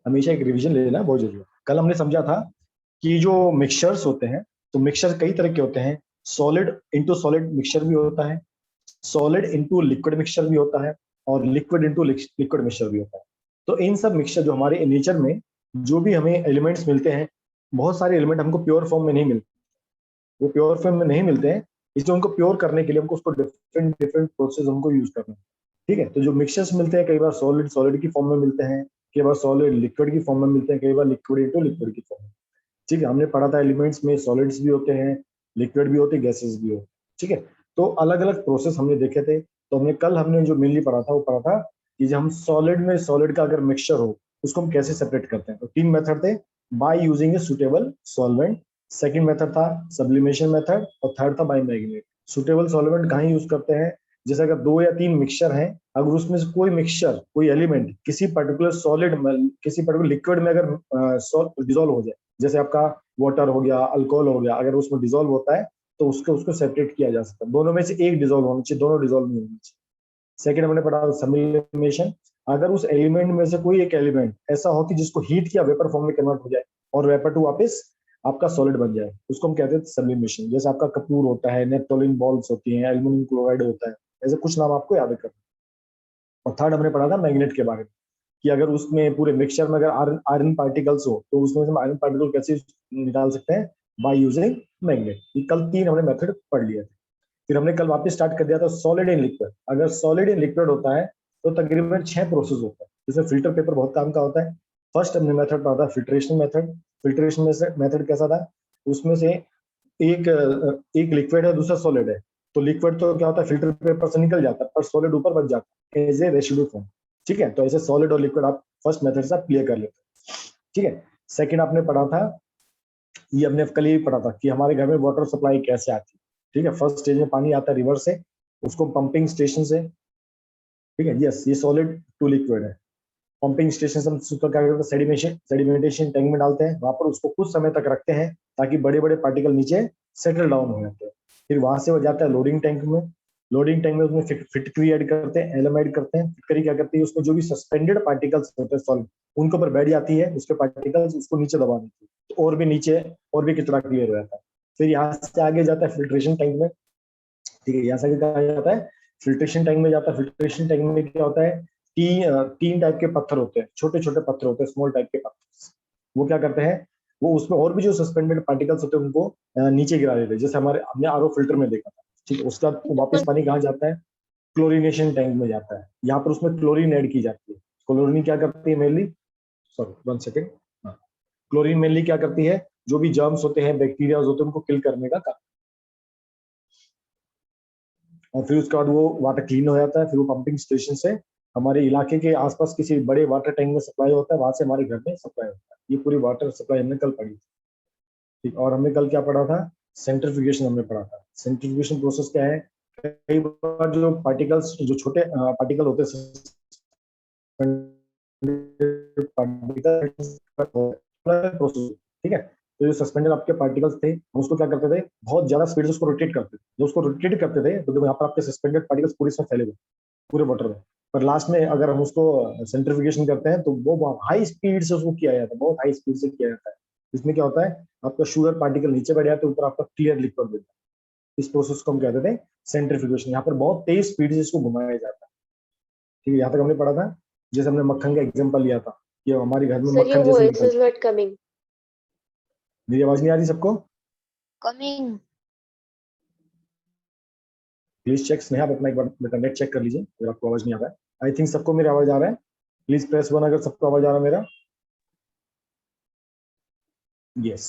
हमेशा एक रिवीजन ले लेना बहुत जरूरी है। कल हमने समझा था कि जो मिक्सचर्स होते हैं, तो मिक्सचर कई तरह के होते हैं। सॉलिड इंटू सॉलिड मिक्सचर भी होता है, सॉलिड इंटू लिक्विड मिक्सचर भी होता है, और लिक्विड इंटू लिक्विड मिक्सचर भी होता है। तो इन सब मिक्सचर जो हमारे नेचर में जो भी हमें एलिमेंट्स मिलते हैं, बहुत सारे एलिमेंट हमको प्योर फॉर्म में नहीं मिलते, वो प्योर फॉर्म में नहीं मिलते हैं, इसलिए उनको प्योर करने के लिए हमको उसको डिफरेंट डिफरेंट प्रोसेस हमको यूज करना है। ठीक है, तो जो मिक्सचर्स मिलते हैं, कई बार सॉलिड सॉलिड की फॉर्म में मिलते हैं, कई बार सॉलिड लिक्विड की फॉर्म में मिलते हैं, कई बार लिक्विड इंटू लिक्विड की फॉर्म में। ठीक है, हमने पढ़ा था एलिमेंट्स में सॉलिड्स भी होते हैं, लिक्विड भी होते हैं, गैसेस भी होते हैं। ठीक है, तो अलग अलग प्रोसेस हमने देखे थे। तो हमने जो मेनली पढ़ा था वो पढ़ा था कि जब हम सॉलिड में सॉलिड का अगर मिक्सचर हो, उसको हम कैसे सेपरेट करते हैं। तो तीन मेथड थे, by using a suitable solvent, second method था सब्लिमेशन मेथड, और थर्ड था बाय मैग्नेट। सुटेबल सॉल्वेंट कहाँ यूज करते हैं, जैसे अगर दो या तीन मिक्सचर हैं, अगर उसमें से कोई मिक्सचर कोई एलिमेंट किसी पर्टिकुलर सॉलिड में, किसी पर्टिकुलर लिक्विड में अगर डिजोल्व हो जाए, जैसे आपका वाटर हो गया, अल्कोहल हो गया, अगर उसमें डिजोल्व होता है तो उसको उसको सेपरेट किया जा सकता है। दोनों में से एक डिजोल्व होना चाहिए, दोनों डिजोल्व नहीं होना चाहिए। सेकंड हमने पढ़ा सब्लिमेशन, अगर उस एलिमेंट में से कोई एक एलिमेंट ऐसा हो कि जिसको हीट किया वेपर फॉर्म में कन्वर्ट हो जाए और वेपर टू वापस आपका सॉलिड बन जाए, उसको हम कहते हैं सब्लिमेशन। जैसे आपका कपूर होता है, नेप्टोलिन बॉल्स होती हैं, एल्यूमिनियम क्लोराइड होता है, ऐसे कुछ नाम आपको याद करना। और थर्ड हमने पढ़ा था मैग्नेट के बारे में, कि अगर उसमें पूरे मिक्सचर में अगर आयरन पार्टिकल्स हो तो उसमें से हम आयरन पार्टिकल कैसे निकाल सकते हैं, बाय यूजिंग मैग्नेट। ये कल तीन हमने मेथड पढ़ लिया था। फिर हमने कल वापस स्टार्ट कर दिया था सॉलिड एंड लिक्विड। अगर सॉलिड एंड लिक्विड होता है तो तकरीबन 6 प्रोसेस होता है, जिसमें फिल्टर पेपर बहुत काम का होता है। फर्स्ट हमने मेथड पढ़ा था फिल्ट्रेशन मेथड। फिल्ट्रेशन में से मेथड कैसा था, उसमें से एक एक लिक्विड है, दूसरा सॉलिड है। तो लिक्विड तो क्या होता है, फिल्टर पेपर से निकल जाता है, पर सॉलिड ऊपर बच जाता है एज ए रेसिड्यू फॉर्म। ठीक है, तो ऐसे सॉलिड और लिक्विड आप फर्स्ट मेथड से आप क्लियर कर लेते हैं। ठीक है, सेकंड आपने पढ़ा था, ये हमने कल ही पढ़ा था कि हमारे घर में वाटर सप्लाई कैसे आती है। ठीक है, फर्स्ट स्टेज में पानी आता है रिवर से, उसको पंपिंग स्टेशन से। ठीक है, यस, ये सॉलिड टू लिक्विड है। पंपिंग स्टेशन से हम उसको क्या करते हैं, सेडिमेंटेशन टैंक में डालते हैं, वहां पर उसको कुछ समय तक रखते हैं ताकि बड़े बड़े पार्टिकल नीचे सेटल डाउन हो जाते हैं। फिर वहां से वो जाता है लोडिंग टैंक में। लोडिंग टैंक में उसमें फिटकरी ऐड करते हैं, एलम ऐड करते हैं। फिटकरी क्या करती है, उसमें जो भी सस्पेंडेड पार्टिकल्स होते हैं सॉलिड, उनके ऊपर बैठ जाती है, उसके पार्टिकल्स उसको नीचे दबा देती है, तो और भी नीचे और भी कचरा क्लियर हो जाता है। फिर यहाँ से आगे जाता है फिल्ट्रेशन टैंक में। ठीक है, यहाँ से आगे कहा जाता है फिल्ट्रेशन टैंक में जाता है। फिल्ट्रेशन टैंक में क्या होता है, तीन टाइप के पत्थर होते हैं, छोटे छोटे पत्थर होते हैं, स्मॉल टाइप के पत्थर। वो क्या करते हैं, वो उसमें और भी जो सस्पेंडेड पार्टिकल्स होते हैं उनको नीचे गिरा देते हैं, जैसे हमारे हमने आरओ फिल्टर में देखा था। ठीक है, उसका वापस पानी कहाँ जाता है, क्लोरीनेशन टैंक में जाता है। यहाँ पर उसमें क्लोरीन ऐड की जाती है। क्लोरीन क्या करती है mainly, sorry one second, chlorine mainly क्या करती है, जो भी जर्म्स होते हैं, बैक्टीरिया होते हैं, उनको किल करने का काम। और फिर उसके बाद वो वाटर क्लीन हो जाता है, फिर वो पंपिंग स्टेशन से हमारे इलाके के आसपास किसी बड़े वाटर टैंक में सप्लाई होता है, वहां से हमारे घर में सप्लाई होता है। ये पूरी वाटर सप्लाई हमने कल पढ़ी। ठीक, और हमने कल क्या पढ़ा था, सेंट्रीफ्यूगेशन हमने पढ़ा था। सेंट्रीफ्यूगेशन प्रोसेस क्या है, कई बार जो पार्टिकल्स, जो छोटे पार्टिकल होते हैं प्रोसेस। ठीक है, तो जो सस्पेंडेड आपके पार्टिकल्स थे, हम उसको क्या करते थे, बहुत ज्यादा स्पीड से उसको रोटेट करते थे। जब उसको रोटेट करते थे तो देखो यहाँ पर आपके सस्पेंडेड पार्टिकल्स पूरे इसमें फैले हुए पूरे वाटर में। पर लास्ट में अगर हम उसको सेंट्रीफ्यूगेशन करते हैं तो वो हाई स्पीड से उसको किया जाता है, बहुत हाई स्पीड से किया जाता है। इसमें क्या होता है, आपका शुगर पार्टिकल नीचे बैठ जाता है, ऊपर आपका क्लियर लिक्विड बनता है। इस प्रोसेस को हम कहते थे सेंट्रीफ्यूगेशन। यहाँ पर बहुत तेज स्पीड से इसको घुमाया जाता है। ठीक है, यहाँ तक हमने पढ़ा था। जैसे हमने मक्खन का एग्जाम्पल लिया था कि हमारे घर में Sir, मक्खन your जैसे voice निकल, is not coming. मेरी आवाज नहीं आ रही सबको, कमिंग। प्लीज चेक स्नेहा, आप अपना एक बार मेरा नेट चेक कर लीजिए अगर आपको आवाज नहीं आ रहा है। आई थिंक सबको मेरी आवाज आ रहा है, प्लीज प्रेस वन अगर सबको आवाज आ रहा है मेरा। यस,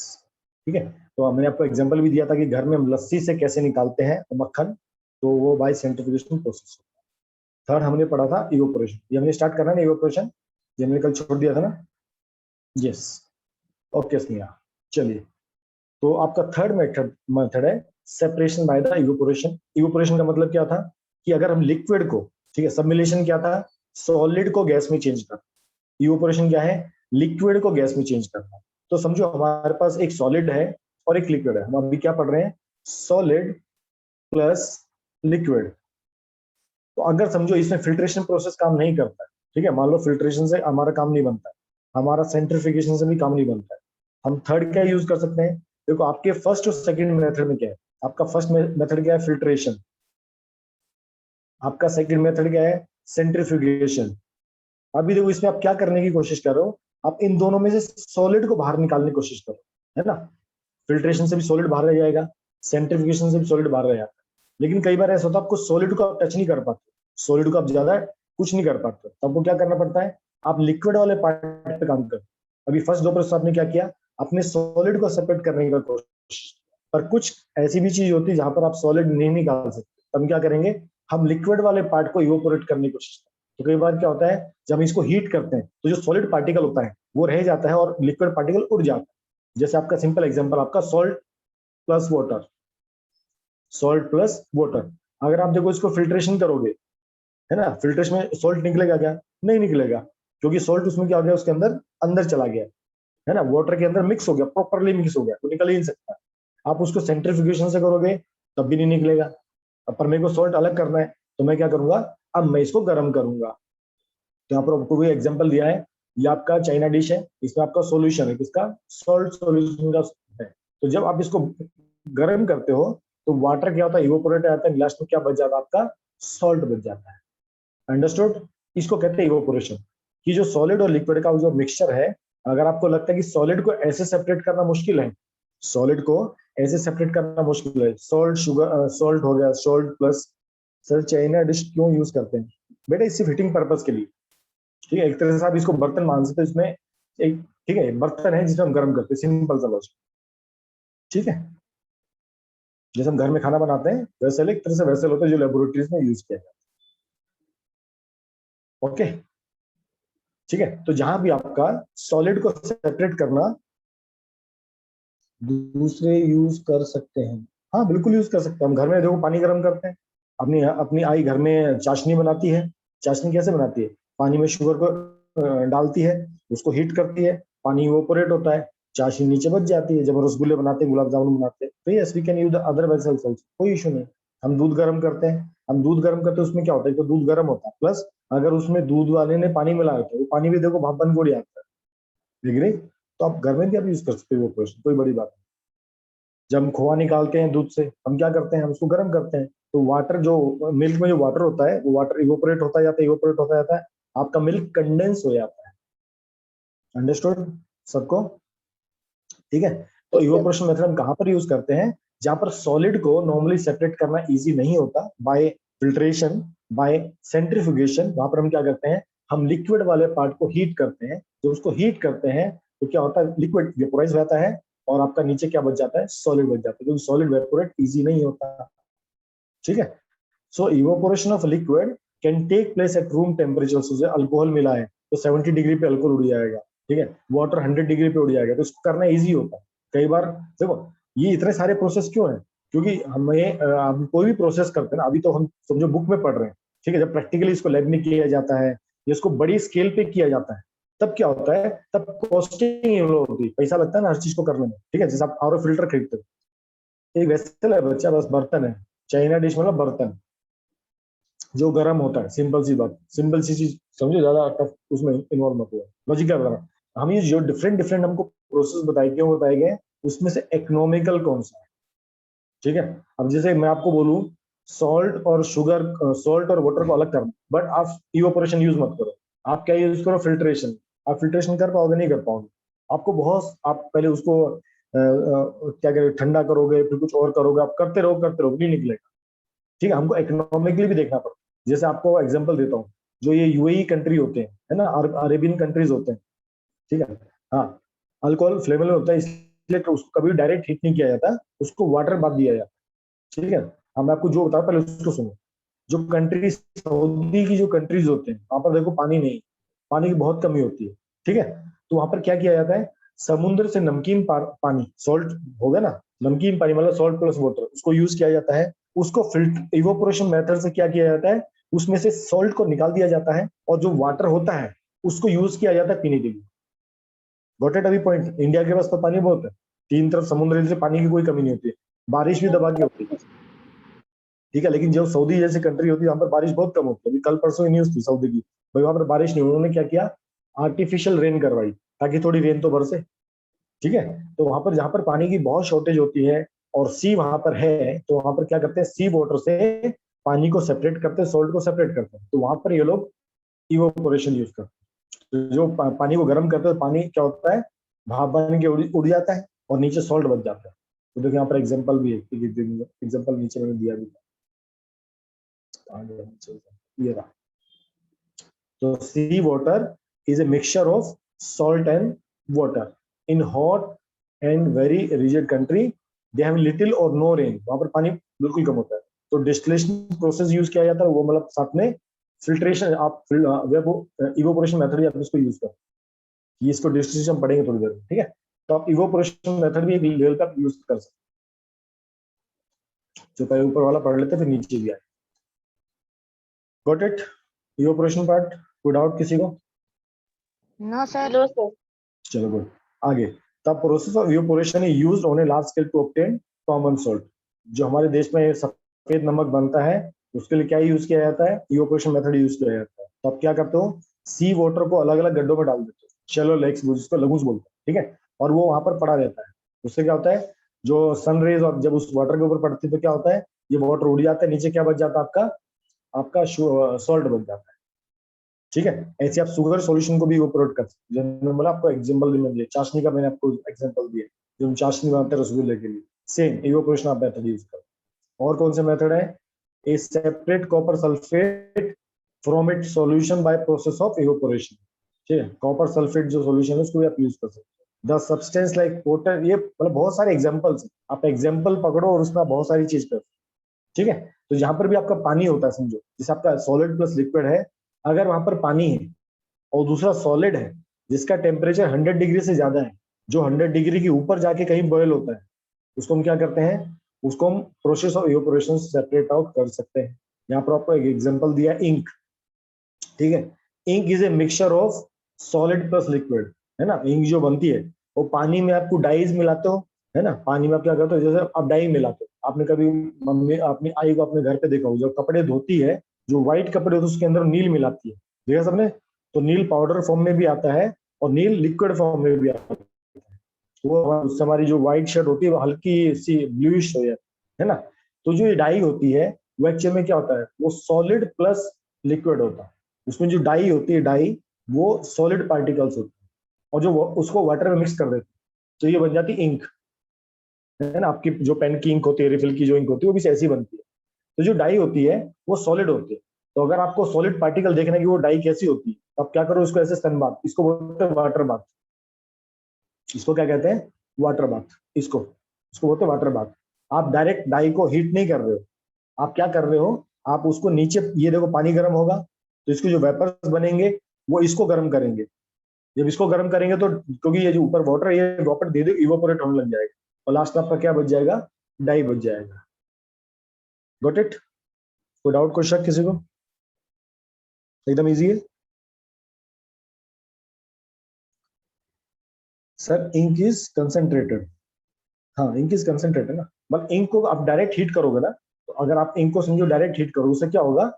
ठीक है। तो मैंने आपको एग्जांपल भी दिया था कि घर में हम लस्सी से कैसे निकालते हैं मक्खन, तो वो बाय सेंट्रीफ्यूगेशन प्रोसेस। थर्ड हमने पढ़ा था इवोपोरेशन। ये हमने स्टार्ट करना है इवोपोरेशन, ये हमने कल छोड़ दिया था ना। यस, ओके स्नेहा, चलिए। तो आपका थर्ड मेथड मेथड है separation by the evaporation. Evaporation का मतलब क्या था, कि अगर हम लिक्विड को, ठीक है, सबमिलेशन क्या था, सॉलिड को गैस में चेंज करना। इवोपोरेशन क्या है, लिक्विड को गैस में चेंज करना। तो समझो हमारे पास एक सॉलिड है और एक लिक्विड है। हम अभी क्या पढ़ रहे हैं, सॉलिड प्लस लिक्विड। तो अगर समझो इसमें फिल्ट्रेशन प्रोसेस काम नहीं करता है, ठीक है, मान लो फिल्ट्रेशन से हमारा काम नहीं बनता है, हमारा सेंट्रिफिकेशन से भी काम नहीं बनता है। हम थर्ड क्या यूज कर सकते हैं? देखो आपके फर्स्ट और सेकंड मेथड में क्या है? आपका फर्स्ट मेथड क्या है? फिल्ट्रेशन। आपका सेकंड मेथड क्या है? सेंट्रिफ्यूगेशन। अभी देखो इसमें आप क्या करने की कोशिश कर रहे हो? आप इन दोनों में से सॉलिड को बाहर निकालने की कोशिश करो, है ना? फिल्ट्रेशन से भी सॉलिड बाहर रह जाएगा, सेंट्रिफिकेशन से भी सॉलिड बाहर रह जाता है। लेकिन कई बार ऐसा होता है आपको सॉलिड को आप टच नहीं कर पाते, सॉलिड को आप ज्यादा कुछ नहीं कर पाते, तो आपको क्या करना पड़ता है? आप लिक्विड वाले पार्ट पे काम करो। अभी फर्स्ट दो प्रोसेस आपने क्या किया? अपने सॉलिड को सेपरेट करने की कोशिश की। पर कुछ ऐसी भी चीज होती है जहां पर आप सॉलिड नहीं निकाल सकते, तब हम क्या करेंगे? हम लिक्विड वाले पार्ट को इवोपोरेट करने की कोशिश करते हैं। तो कई बार क्या होता है, जब हम इसको हीट करते हैं तो जो सॉलिड पार्टिकल होता है वो रह जाता है और लिक्विड पार्टिकल उड़ जाता है। जैसे आपका सिंपल एग्जांपल, आपका salt plus water, salt plus water. अगर आप देखो इसको फिल्ट्रेशन करोगे, है ना, फिल्ट्रेशन में सॉल्ट निकलेगा क्या? नहीं निकलेगा, क्योंकि सॉल्ट उसमें क्या हो गया? उसके अंदर अंदर चला गया, है ना, वाटर के अंदर मिक्स हो गया, प्रॉपरली मिक्स हो गया, तो निकल ही नहीं सकता। आप उसको सेंट्रिफिकेशन से करोगे तब भी नहीं निकलेगा। अब पर मेरे को सॉल्ट अलग करना है, तो मैं क्या करूंगा? अब मैं इसको गर्म करूंगा। तो यहाँ पर आपको कोई एग्जाम्पल दिया है, ये आपका चाइना डिश है, इसमें आपका सॉल्यूशन है, किसका? सॉल्ट सॉल्यूशन का है। तो जब आप इसको गर्म करते हो तो वाटर क्या होता है? इवोपोरेट आता है, लास्ट में क्या बच जाता है? आपका सॉल्ट बच जाता है। अंडरस्टूड? इसको कहते हैं इवोपोरेशन। कि जो सॉलिड और लिक्विड का जो मिक्सचर है, अगर आपको लगता है कि सॉलिड को ऐसे सेपरेट करना मुश्किल है, सॉलिड को ऐसे सेपरेट करना मुश्किल है, सॉल्ट शुगर सॉल्ट हो गया, salt plus, sir China dish क्यों यूज करते हैं? बेटा इससे फिटिंग पर्पज के लिए, ठीक है। एक तरह से आप इसको बर्तन मान सकते हो, इसमें एक, ठीक है, बर्तन है जिसमें हम गर्म करते हैं, सिंपल सा लॉजिक, ठीक है। जैसे हम घर में खाना बनाते हैं वैसे एक तरह से वेसल होता है जो लेबोरेटरीज में यूज किया जाता है। ओके, ठीक है। तो जहां भी आपका सॉलिड को सेपरेट करना, दूसरे यूज कर सकते हैं, हाँ बिल्कुल यूज कर सकते हैं। हम घर में देखो पानी गर्म करते हैं, अपनी अपनी आई घर में चाशनी बनाती है। चाशनी कैसे बनाती है? पानी में शुगर को डालती है, उसको हीट करती है, पानी इवोपोरेट होता है, चाशनी नीचे बच जाती है। जब हम रसगुल्ले बनाते हैं, गुलाब जामुन बनाते हैं, तो yes we can use the other vessels also, कोई इशू नहीं। हम दूध गर्म करते हैं, हम दूध गर्म करते हैं, उसमें क्या होता है? तो दूध गर्म होता है, प्लस अगर उसमें दूध वाले ने पानी मिलाया तो वो पानी भी देखो भाप बन के आता है, एग्री? तो आप घर में भी आप यूज कर सकते हो इवोपोरेशन, कोई बड़ी बात नहीं। जब हम खोआ निकालते हैं दूध से, हम क्या करते हैं? हम उसको गर्म करते हैं, तो वाटर जो मिल्क में जो वाटर होता है वो वाटर इवोपोरेट होता जाता है, इवोपोरेट होता जाता है, आपका मिल्क कंडेंस हो जाता है। अंडरस्टूड सबको? ठीक है। तो इवोपोरेशन मेथड हम कहाँ पर यूज करते हैं? जहां पर सॉलिड को नॉर्मली सेपरेट करना इजी नहीं होता, बाय फिल्ट्रेशन, बाय सेंट्रिफिकेशन, वहां पर हम क्या करते हैं? हम लिक्विड वाले पार्ट को हीट करते हैं। जब उसको हीट करते हैं तो क्या होता है? लिक्विड वेपोराइज रहता है और आपका नीचे क्या बच जाता है? सॉलिड बच जाता है, क्योंकि सॉलिड वेपोरेट इजी नहीं होता, ठीक है। So evaporation of liquid can take place at room temperature. जैसे अल्कोहल मिला है तो 70 डिग्री पे अल्कोहल उड़ जाएगा, ठीक है, वाटर 100 डिग्री पे उड़ जाएगा, तो इसको करना इजी होता है। कई बार देखो ये इतने सारे प्रोसेस क्यों है? क्योंकि हमें हम कोई भी प्रोसेस करते हैं ना, अभी तो हम समझो बुक में पढ़ रहे हैं, ठीक है, जब प्रैक्टिकली इसको लैब में किया जाता है या इसको बड़ी स्केल पे किया जाता है, तब क्या होता है? तब कॉस्टिंग होती है, पैसा लगता है ना हर चीज को करने में, ठीक है। जैसे आप आरओ फिल्टर खरीदते हो, एक वेसल है बच्चा, बस बर्तन है, चाइना डिश मतलब बर्तन जो गर्म होता है, सिंपल सी बात, सिंपल सी चीज समझो, ज्यादा टफ उसमें इन्वॉल्व मत हुआ। लॉजिक क्या बताना, हम ये जो डिफरेंट डिफरेंट हमको प्रोसेस बताए, क्यों बताए गए, उसमें से इकोनॉमिकल कौन सा है, ठीक है। अब जैसे मैं आपको बोलूं सॉल्ट और शुगर, सॉल्ट और वाटर को अलग करना, बट आप इवोपोरेशन यूज मत करो, आप क्या यूज करो? फिल्ट्रेशन। आप फिल्ट्रेशन कर पाओगे? नहीं कर पाओगे। आपको बहुत, आप पहले उसको क्या करें, ठंडा करोगे, फिर कुछ और करोगे, आप करते रहोगे, नहीं निकलेगा, ठीक है। हमको इकोनॉमिकली भी देखना पड़ता है। जैसे आपको एग्जांपल देता हूँ, जो ये यूएई कंट्री होते हैं, है ना, अरेबियन कंट्रीज होते हैं, ठीक है, हाँ, अल्कोहल फ्लेमेबल होता है, इसलिए तो उसको कभी डायरेक्ट हीट नहीं किया जाता, उसको वाटर बाथ दिया जाता है, ठीक है। हाँ, मैं आपको जो बताऊँ पहले उसको सुनो। जो कंट्रीज, सऊदी की जो कंट्रीज होते हैं, वहां पर देखो पानी नहीं, पानी की बहुत कमी होती है, ठीक है। तो वहां पर क्या किया जाता है? समुद्र से नमकीन पानी, सॉल्ट हो गया ना, नमकीन पानी मतलब सॉल्ट प्लस वाटर, उसको यूज किया जाता है। उसको फिल्टर इवोपोरेशन मेथड से क्या किया जाता है? उसमें से सॉल्ट को निकाल दिया जाता है और जो वाटर होता है उसको यूज किया जाता है पीने के लिए। Got it? अभी पॉइंट, इंडिया के पास तो पानी बहुत है, तीन तरफ समुद्र से पानी की कोई कमी नहीं होती है, बारिश भी दबा के होती है, ठीक है। लेकिन जो सऊदी जैसी कंट्री होती है वहां पर बारिश बहुत कम होती है। अभी कल परसों ही न्यूज थी सऊदी की, भाई वहां पर बारिश नहीं, उन्होंने क्या किया? आर्टिफिशियल रेन करवाई ताकि थोड़ी रेन तो बरसे, ठीक है। तो वहां पर जहां पर पानी की बहुत शॉर्टेज होती है और सी वहां पर है, तो वहां पर क्या करते हैं, सी वाटर से पानी को सेपरेट करते हैं, सॉल्ट को सेपरेट करते हैं, तो वहां पर ये लोग इवोपोरेशन यूज करते हैं। तो जो पानी को गर्म करते हैं, पानी क्या होता है, भाप बन के उड़ जाता है और नीचे सॉल्ट बच जाता है। तो देखो यहाँ पर एग्जाम्पल भी है, एग्जाम्पल नीचे मैंने दिया भी था, ये रहा। तो सी water is a mixture of salt and water. In hot and very rigid country, they have little or no rain. वहां पर पानी बिल्कुल कम होता है, तो डिस्टिलेशन प्रोसेस यूज किया जाता है, वो मतलब साथ में फिल्ट्रेशन, आप इवोपोरेशन मेथड आप इसको यूज करो, ये इसको डिस्टिलेशन पढ़ेंगे थोड़ी देर में, ठीक है। तो आप इवोपोरेशन मेथड भी एक लेवल का यूज कर सकते हैं, जो पहले ऊपर वाला पढ़ लेते हैं फिर नीचे भी आए। गॉट इट, इवोपोरेशन पार्ट, कोई डाउट किसी को? No, sir. No, sir. चलो गुड, आगे। The process of evaporation is used on a large scale to obtain common salt. जो हमारे देश में सफेद नमक बनता है, उसके लिए क्या यूज किया जाता है, इवोपोरेशन मेथड यूज किया जाता है। तो आप क्या करते हो, सी वाटर को अलग अलग गड्ढों में डाल देते हो, शैलो लेक्स जिसको लगूंस बोलते हैं, ठीक है, और वो वहां पर पड़ा रहता है। उससे क्या होता है, जो सन रेज और जब उस वाटर के ऊपर पड़ती है तो क्या होता है, ये वाटर उड़ जाता है, नीचे क्या बच जाता है, आपका सॉल्ट बच जाता है, ठीक है। ऐसे आप शुगर सॉल्यूशन को भी इवोपोरेट कर सकते हैं। मैंने बोला आपको एग्जांपल भी मैंने दिया, चाशनी का मैंने आपको एग्जांपल दिया, जो हम चाशनी बनाते हैं रसगुल्ले के लिए, सेम इवोपोरेशन आप मेथड यूज करो। और कौन से मेथड है, ए separate copper sulphate from it solution by process of evaporation, ठीक है। कॉपर सल्फेट जो सॉल्यूशन है उसको भी आप यूज कर सकते हैं। द सब्सटेंस लाइक वाटर, ये मतलब बहुत सारे एग्जांपल्स, आप एग्जांपल पकड़ो और उसमें बहुत सारी चीज कर, ठीक है। तो जहां पर भी आपका पानी होता है, समझो जैसे आपका सॉलिड प्लस लिक्विड है, अगर वहां पर पानी है और दूसरा सॉलिड है जिसका टेम्परेचर 100 डिग्री से ज्यादा है, जो 100 डिग्री के ऊपर जाके कहीं बॉयल होता है, उसको हम क्या करते हैं, उसको हम process of evaporation separate out कर सकते हैं। यहाँ पर आपको एक एग्जांपल दिया, इंक, ठीक है। Ink is a mixture of solid plus liquid, है ना। इंक जो बनती है वो पानी में आपको डाइज मिलाते हो, है ना, पानी में आप क्या करते हो, जैसे आप डाई मिलाते हो, आपने कभी मम्मी अपनी आई को अपने घर पे देखा हो, जो कपड़े धोती है, जो व्हाइट कपड़े होते हैं उसके अंदर नील मिलाती है, देखा सबने। तो नील पाउडर फॉर्म में भी आता है और नील लिक्विड फॉर्म में भी आता है, वो उससे हमारी जो व्हाइट शर्ट होती है वो हल्की सी ब्लूइश हो जाती है ना। तो जो ये डाई होती है वो एक्चुअल में क्या होता है, वो सॉलिड प्लस लिक्विड होता है। उसमें जो डाई होती है, डाई वो सॉलिड पार्टिकल्स होते हैं और जो उसको वाटर में मिक्स कर देते हैं, तो ये बन जाती इंक, है ना। आपकी जो पेन की इंक होती है, रिफिल की जो इंक होती है, वो भी ऐसी बनती है। तो जो डाई होती है वो सॉलिड होती है। तो अगर आपको सॉलिड पार्टिकल देखना है कि वो डाई कैसी होती है, तो आप क्या करो, इसको ऐसे सन बाथ, इसको बोलते हैं वाटर बाथ, इसको क्या कहते हैं, वाटर बाथ, इसको बोलते हैं वाटर बाथ। आप डायरेक्ट डाई को हीट नहीं कर रहे हो, आप क्या कर रहे हो, आप उसको नीचे, ये देखो पानी गर्म होगा तो इसके जो वेपर्स बनेंगे वो इसको गर्म करेंगे। जब इसको गर्म करेंगे तो क्योंकि ये जो ऊपर वाटर है, ये वाटर धीरे इवोपोरेट होने लग जाएगा और लास्ट में आपका क्या बच जाएगा, डाई बच जाएगा। गॉट इट, कोई डाउट, कोई शक किसी को? एकदम इजी है सर। इंक इज कंसंट्रेटेड, हाँ इंक इज कंसंट्रेटेड ना, मतलब इंक को आप डायरेक्ट हीट करोगे ना, तो अगर आप इंक को समझो डायरेक्ट हीट करो, उससे क्या होगा,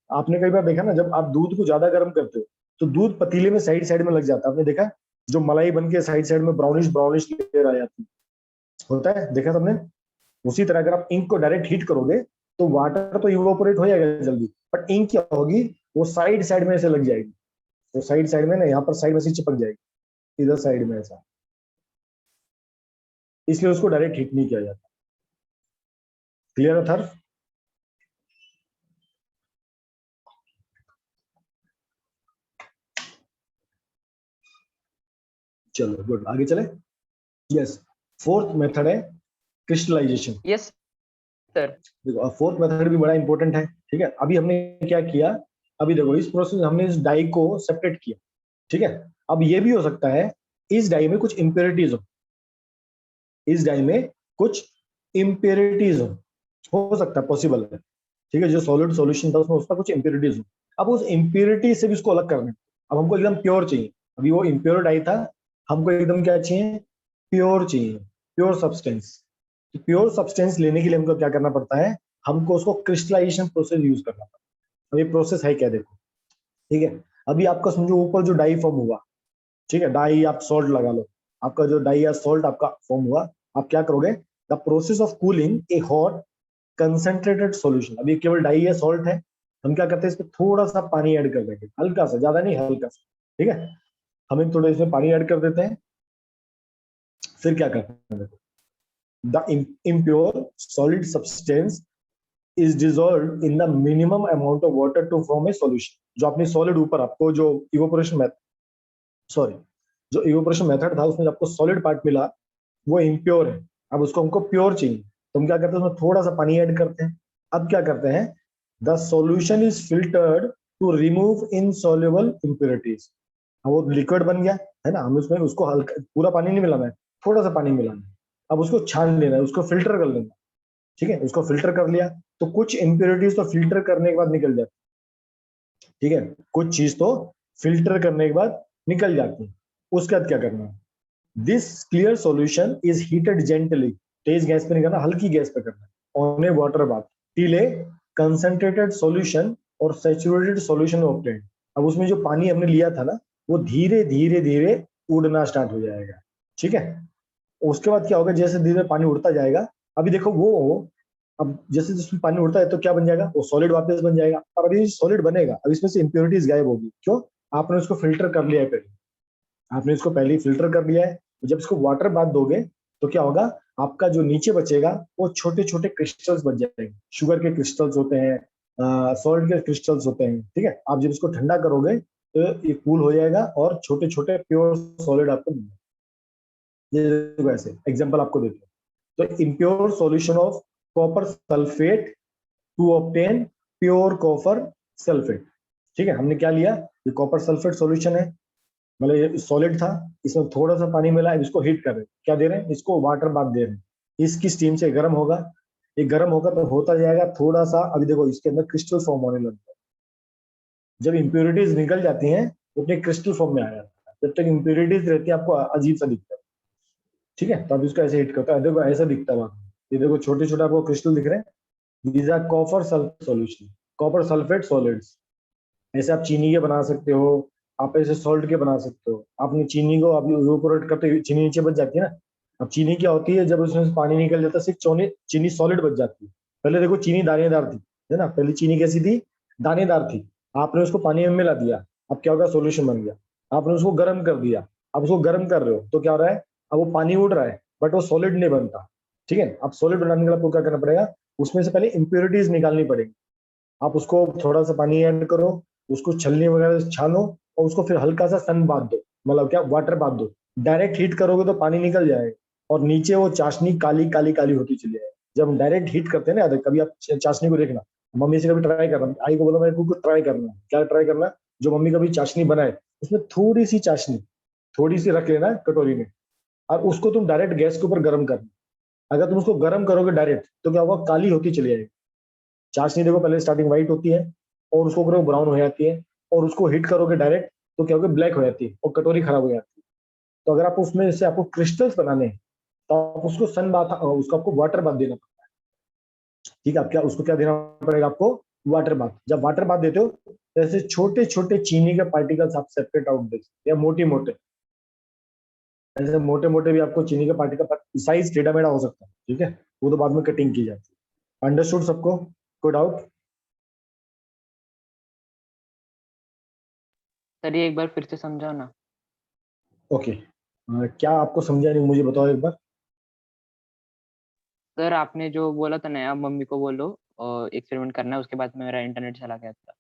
आपने कई बार देखा ना, जब आप दूध को ज्यादा गर्म करते हो तो दूध पतीले में साइड साइड में लग जाता है, आपने देखा, जो मलाई बन के साइड साइड में ब्राउनिश ब्राउनिश लेयर आ जाती है, होता है, देखा सबने। उसी तरह अगर आप इंक को डायरेक्ट हीट करोगे तो वाटर तो इवोपोरेट हो जाएगा जल्दी, बट इंक क्या होगी, वो साइड साइड में ऐसे लग जाएगी, वो साइड साइड में ना, यहाँ पर साइड में से चिपक जाएगी इधर साइड में ऐसा, इसलिए उसको डायरेक्ट हीट नहीं किया जाता। क्लियर है थर? चलो गुड, आगे चले। यस, फोर्थ मेथड है क्रिस्टलाइजेशन। Yes sir. देखो फोर्थ मेथड भी बड़ा इंपॉर्टेंट है, ठीक है। अभी हमने क्या किया, अभी देखो इस प्रोसेस में हमने इस डाई को सेपरेट किया, ठीक है। अब ये भी हो सकता है इस डाई में कुछ इम्प्योरिटीज हो, इस डाई में कुछ इम्प्योरिटीज हो सकता है, पॉसिबल है, ठीक है। जो सॉलिड सॉल्यूशन था उसमें उसका कुछ इम्प्योरिटीज हो, अब उस इम्प्योरिटी से भी उसको अलग करना है। अब हमको एकदम प्योर चाहिए, अभी वो इम्प्योर डाई था, हमको एकदम क्या चाहिए, प्योर चाहिए, प्योर सब्सटेंस। प्योर सब्सटेंस लेने के लिए हमको क्या करना पड़ता है, हमको उसको क्रिस्टलाइजेशन प्रोसेस यूज करना पड़ता है। अब ये प्रोसेस है क्या, देखो, ठीक है। अभी आपका समझो ऊपर जो डाई फॉर्म हुआ, ठीक है, डाई आप सॉल्ट लगा लो, आपका जो डाई या सॉल्ट आपका फॉर्म हुआ, आप क्या करोगे, the process of cooling A hot concentrated solution. अभी केवल डाई या सॉल्ट है, हम क्या करते हैं इसमें थोड़ा सा पानी ऐड कर देंगे, हल्का सा, ज्यादा नहीं, हल्का सा, ठीक है। हम थोड़ा इसमें पानी ऐड कर देते हैं, फिर क्या करते हैं, the impure solid substance is dissolved in the minimum amount of water to form a solution। जो आपने सॉलिड ऊपर आपको जो इवोपोरेशन मेथड, सॉरी, जो इवोपोरेशन मेथड था उसमें आपको सॉलिड पार्ट मिला, वो इम्प्योर है, अब उसको हमको प्योर चाहिए, तो हम क्या करते हैं उसमें थोड़ा सा पानी ऐड करते हैं। अब क्या करते हैं, the solution is filtered to remove insoluble impurities. वो लिक्विड बन गया है ना, हम उसमें उसको हल्का, पूरा पानी नहीं मिलाना है, थोड़ा सा पानी मिलाना है। अब उसको छान लेना है, उसको फिल्टर कर लेना, ठीक है, उसको फिल्टर कर लिया तो कुछ इम्प्योरिटीज तो फिल्टर करने के बाद निकल जाती, ठीक है, कुछ चीज तो फिल्टर करने के बाद निकल जाती है। उसके बाद क्या करना है, this clear solution is heated gently, Tej gas पे नहीं करना, हल्की गैस पे करना है, on A water bath till A concentrated solution और सैचुरेटेड सॉल्यूशन ऑब्टेन्ड। अब उसमें जो पानी हमने लिया था ना, वो धीरे धीरे धीरे उड़ना स्टार्ट हो जाएगा, ठीक है। उसके बाद क्या होगा, जैसे धीरे पानी उड़ता जाएगा, अभी देखो वो, अब जैसे जिसमें पानी उड़ता है तो क्या बन जाएगा, वो सॉलिड वापस बन जाएगा, और अभी सॉलिड बनेगा, अब इसमें से इंप्योरिटीज गायब होगी, क्यों, आपने उसको फिल्टर कर लिया है पहले, आपने इसको पहले ही फिल्टर कर लिया है। जब इसको वाटर बाथ दोगे तो क्या होगा, आपका जो नीचे बचेगा वो छोटे छोटे क्रिस्टल्स बच जाएंगे, शुगर के क्रिस्टल्स होते हैं, सॉल्ट के क्रिस्टल्स होते हैं, ठीक है। आप जब इसको ठंडा करोगे तो ये कूल हो जाएगा और छोटे छोटे प्योर सॉलिड आपको मिलेगा। ये देखो ऐसे एग्जांपल आपको देते हैं, तो impure solution of copper sulphate to obtain pure copper sulphate, ठीक है। हमने क्या लिया, ये कॉपर सल्फेट सॉल्यूशन है, मतलब ये सॉलिड था, इसमें थोड़ा सा पानी मिला है, इसको हीट कर रहे हैं, क्या दे रहे हैं, इसको वाटर बाथ दे रहे हैं, इसकी स्टीम से गर्म होगा, ये गर्म होगा तो होता जाएगा थोड़ा सा, अभी देखो इसके अंदर क्रिस्टल फॉर्म होने लगता है, जब इंप्योरिटीज निकल जाती हैं तो अपने क्रिस्टल फॉर्म में आ जाता है, जब तक इंप्योरिटीज रहती है आपको अजीब सा दिखता है, ठीक है। तो अब इसको ऐसे हिट करता है, देखो ऐसा दिखता है वहां, ये देखो छोटे छोटे आपको क्रिस्टल दिख रहे हैं, these are copper solution, copper sulphate solids. ऐसे आप चीनी के बना सकते हो, आप ऐसे सॉल्ट के बना सकते हो, आपने चीनी को आप इवेपोरेट करते हुए चीनी नीचे बच जाती है ना। अब चीनी क्या होती है, जब उसमें से पानी निकल जाता है सिर्फ चीनी सॉलिड बच जाती है। पहले देखो चीनी दानेदार थी, है ना, पहले चीनी कैसी थी, दानेदार थी, आपने उसको पानी में मिला दिया, अब क्या होगा, सोल्यूशन बन गया, आपने उसको गर्म कर दिया, अब उसको गर्म कर रहे हो तो क्या हो रहा है, अब वो पानी उड़ रहा है बट वो सॉलिड नहीं बनता, ठीक है। अब सॉलिड बनाने के लिए आपको क्या करना पड़ेगा, उसमें से पहले इंप्योरिटीज निकालनी पड़ेगी, आप उसको थोड़ा सा पानी ऐड करो, उसको छलनी वगैरह से छानो और उसको फिर हल्का सा सन बाथ दो, मतलब क्या, वाटर बाथ दो। डायरेक्ट हीट करोगे तो पानी निकल जाएगा और नीचे वो चाशनी काली काली काली होती चली जाएगी। जब हम डायरेक्ट हीट करते हैं ना, कभी आप चाशनी को देखना, मम्मी से कभी ट्राई करना, आई को बोलो मेरे को ट्राई करना, क्या ट्राई करना, जो मम्मी कभी चाशनी बनाए उसमें थोड़ी सी चाशनी, थोड़ी सी रख लेना कटोरी में, और उसको तुम डायरेक्ट गैस के ऊपर गर्म करना। अगर तुम उसको गर्म करोगे डायरेक्ट तो क्या होगा, काली होती चली जाएगी। चाशनी देखो पहले स्टार्टिंग व्हाइट होती है और उसको करोगे ब्राउन हो जाती है, और उसको हिट करोगे डायरेक्ट तो क्या होगा, ब्लैक हो जाती है और कटोरी खराब हो जाती है। तो अगर आप उसमें से आपको क्रिस्टल्स बनाने हैं तो आप उसको सन बाथ, उसको आपको वाटर बाथ देना पड़ता है, ठीक है। आप क्या, उसको क्या देना पड़ेगा आपको, वाटर बाथ। जब वाटर बाथ देते हो तो ऐसे छोटे छोटे चीनी के पार्टिकल्स आप सेपरेट आउट देते, या मोटे मोटे, ऐसे मोटे मोटे भी आपको चीनी के पार्टिकल, साइज टेढ़ा मेढ़ा हो सकता है, ठीक है, वो तो बाद में कटिंग की जाती है। अंडरस्टूड सबको, कोई डाउट? सर ये एक बार फिर से समझाओ ना। ओके, क्या आपको समझा नहीं, मुझे बताओ एक बार। सर आपने जो बोला था ना, आप मम्मी को बोलो एक्सपेरिमेंट करना है, उसके बाद मेरा इंटरनेट चला गया था।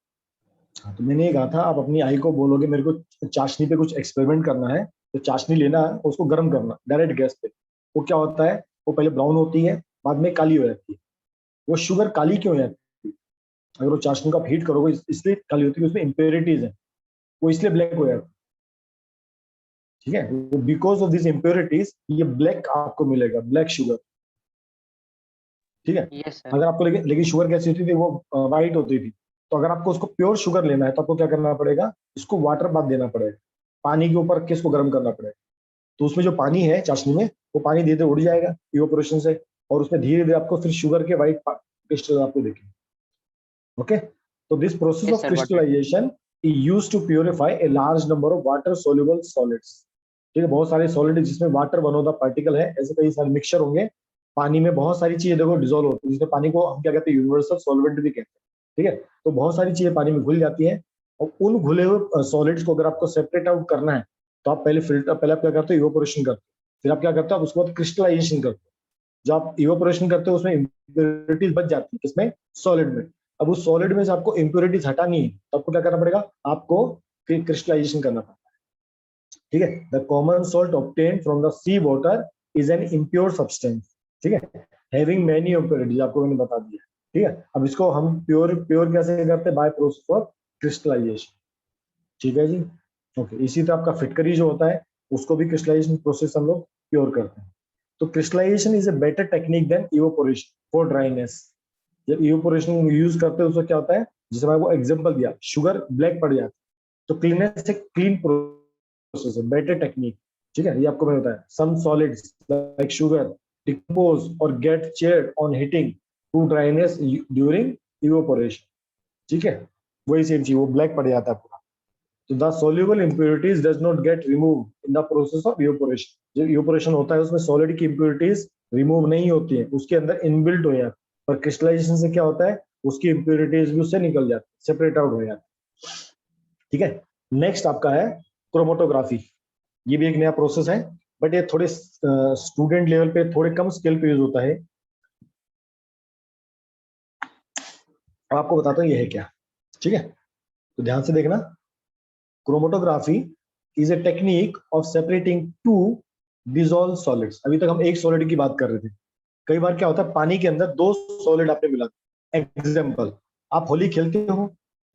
हाँ, तो मैंने ये कहा था, आप अपनी आई को बोलोगे मेरे को चाशनी पे कुछ एक्सपेरिमेंट करना है, तो चाशनी लेना है, उसको गर्म करना डायरेक्ट गैस पे। वो क्या होता है, वो पहले ब्राउन होती है, बाद में काली हो जाती है। वो शुगर काली क्यों हो जाती है, अगर वो चाशनी को आप हीट करोगे इसलिए काली होती है, उसमें इम्प्योरिटीज है, वो इसलिए ब्लैक हो जाती है, ठीक है। वो बिकॉज ऑफ दिस इम्प्योरिटीज ये ब्लैक आपको मिलेगा, ब्लैक शुगर, ठीक है। Yes sir. अगर आपको लेकिन शुगर कैसी होती थी, वो व्हाइट होती थी। तो अगर आपको उसको प्योर शुगर लेना है तो आपको क्या करना पड़ेगा, इसको वाटर बाथ देना पड़ेगा, पानी के ऊपर किसको गर्म करना पड़ेगा। तो उसमें जो पानी है चाशनी में, वो पानी धीरे धीरे उड़ जाएगा इवेपोरेशन से, और उसमें धीरे धीरे आपको फिर शुगर के व्हाइट क्रिस्टल आपको देखेंगे। ओके, तो this process yes of sir, got it. Crystallisation used to purify a large number of water soluble solids. ठीक है, बहुत सारे सॉलिड जिसमें water one of the particle है, ऐसे कई सारे मिक्सचर होंगे। पानी में बहुत सारी चीजें देखो डिजोल्व होती है, जिसमें पानी को हम क्या कहते हैं, यूनिवर्सल सॉल्वेंट भी कहते हैं। ठीक है, तो बहुत सारी चीजें पानी में घुल जाती है, और उन घुले हुए सॉलिड्स को अगर आपको सेपरेट आउट करना है तो आप पहले आप क्या करते हो, इवोपोरेशन करते हो। फिर आप क्या करते हो, आप उसके बाद क्रिस्टलाइजेशन करते हो। जब आप इवोपोरेशन करते हो उसमें इम्प्योरिटीज बच जाती है, किसमें, सॉलिड में। अब उस सॉलिड में से आपको इम्प्योरिटीज हटानी है तो आपको क्या करना पड़ेगा, आपको क्रिस्टलाइजेशन करना पड़ेगा। ठीक है, the common salt obtained from the sea water is an impure substance. ठीक है, हैविंग मेनी इम्प्योरिटीज, आपको मैंने बता दिया। ठीक है, अब इसको हम प्योर प्योर कैसे करते हैं, बाय प्रोसेस ऑफ क्रिस्टलाइजेशन। ठीक है जी, ओके। इसी तरह आपका फिटकरी जो होता है उसको भी क्रिस्टलाइजेशन प्रोसेस हम लोग प्योर करते हैं। तो crystallisation is a better technique than evaporation for dryness. जब इवोपोरेशन यूज करते हैं उसमें क्या होता है, जैसे मैं वो एग्जांपल दिया, शुगर ब्लैक पड़ जाती है, तो क्लीनेस एक क्लीन प्रोसेस है, बेटर टेक्निक। ठीक है, ये आपको मैंने बताया। Some solids like sugar decompose और get charred on heating to dryness during evaporation. ठीक है, वही सेम चीज, वो ब्लैक पड़ जाता है पूरा। तो the soluble impurities does not get removed in the process of evaporation। जो evaporation होता है उसमें सॉलिड की impurities रिमूव नहीं होती है, उसके अंदर इनबिल्ट हो जाती है। पर क्रिस्टलाइजेशन से क्या होता है, उसकी impurities भी उससे निकल जाती है, सेपरेट आउट हो जाती है। ठीक है, नेक्स्ट आपका है क्रोमेटोग्राफी। ये भी एक नया प्रोसेस है, बट ये थोड़े स्टूडेंट लेवल पे, थोड़े कम स्केल पे यूज होता है। अब आपको बताता हूँ ये है क्या। ठीक है, तो ध्यान से देखना। Chromatography is a technique of separating two dissolve solids. अभी तक हम एक सॉलिड की बात कर रहे थे। कई बार क्या होता है, पानी के अंदर दो सॉलिड आपने मिला। एग्जांपल, आप होली खेलते हो,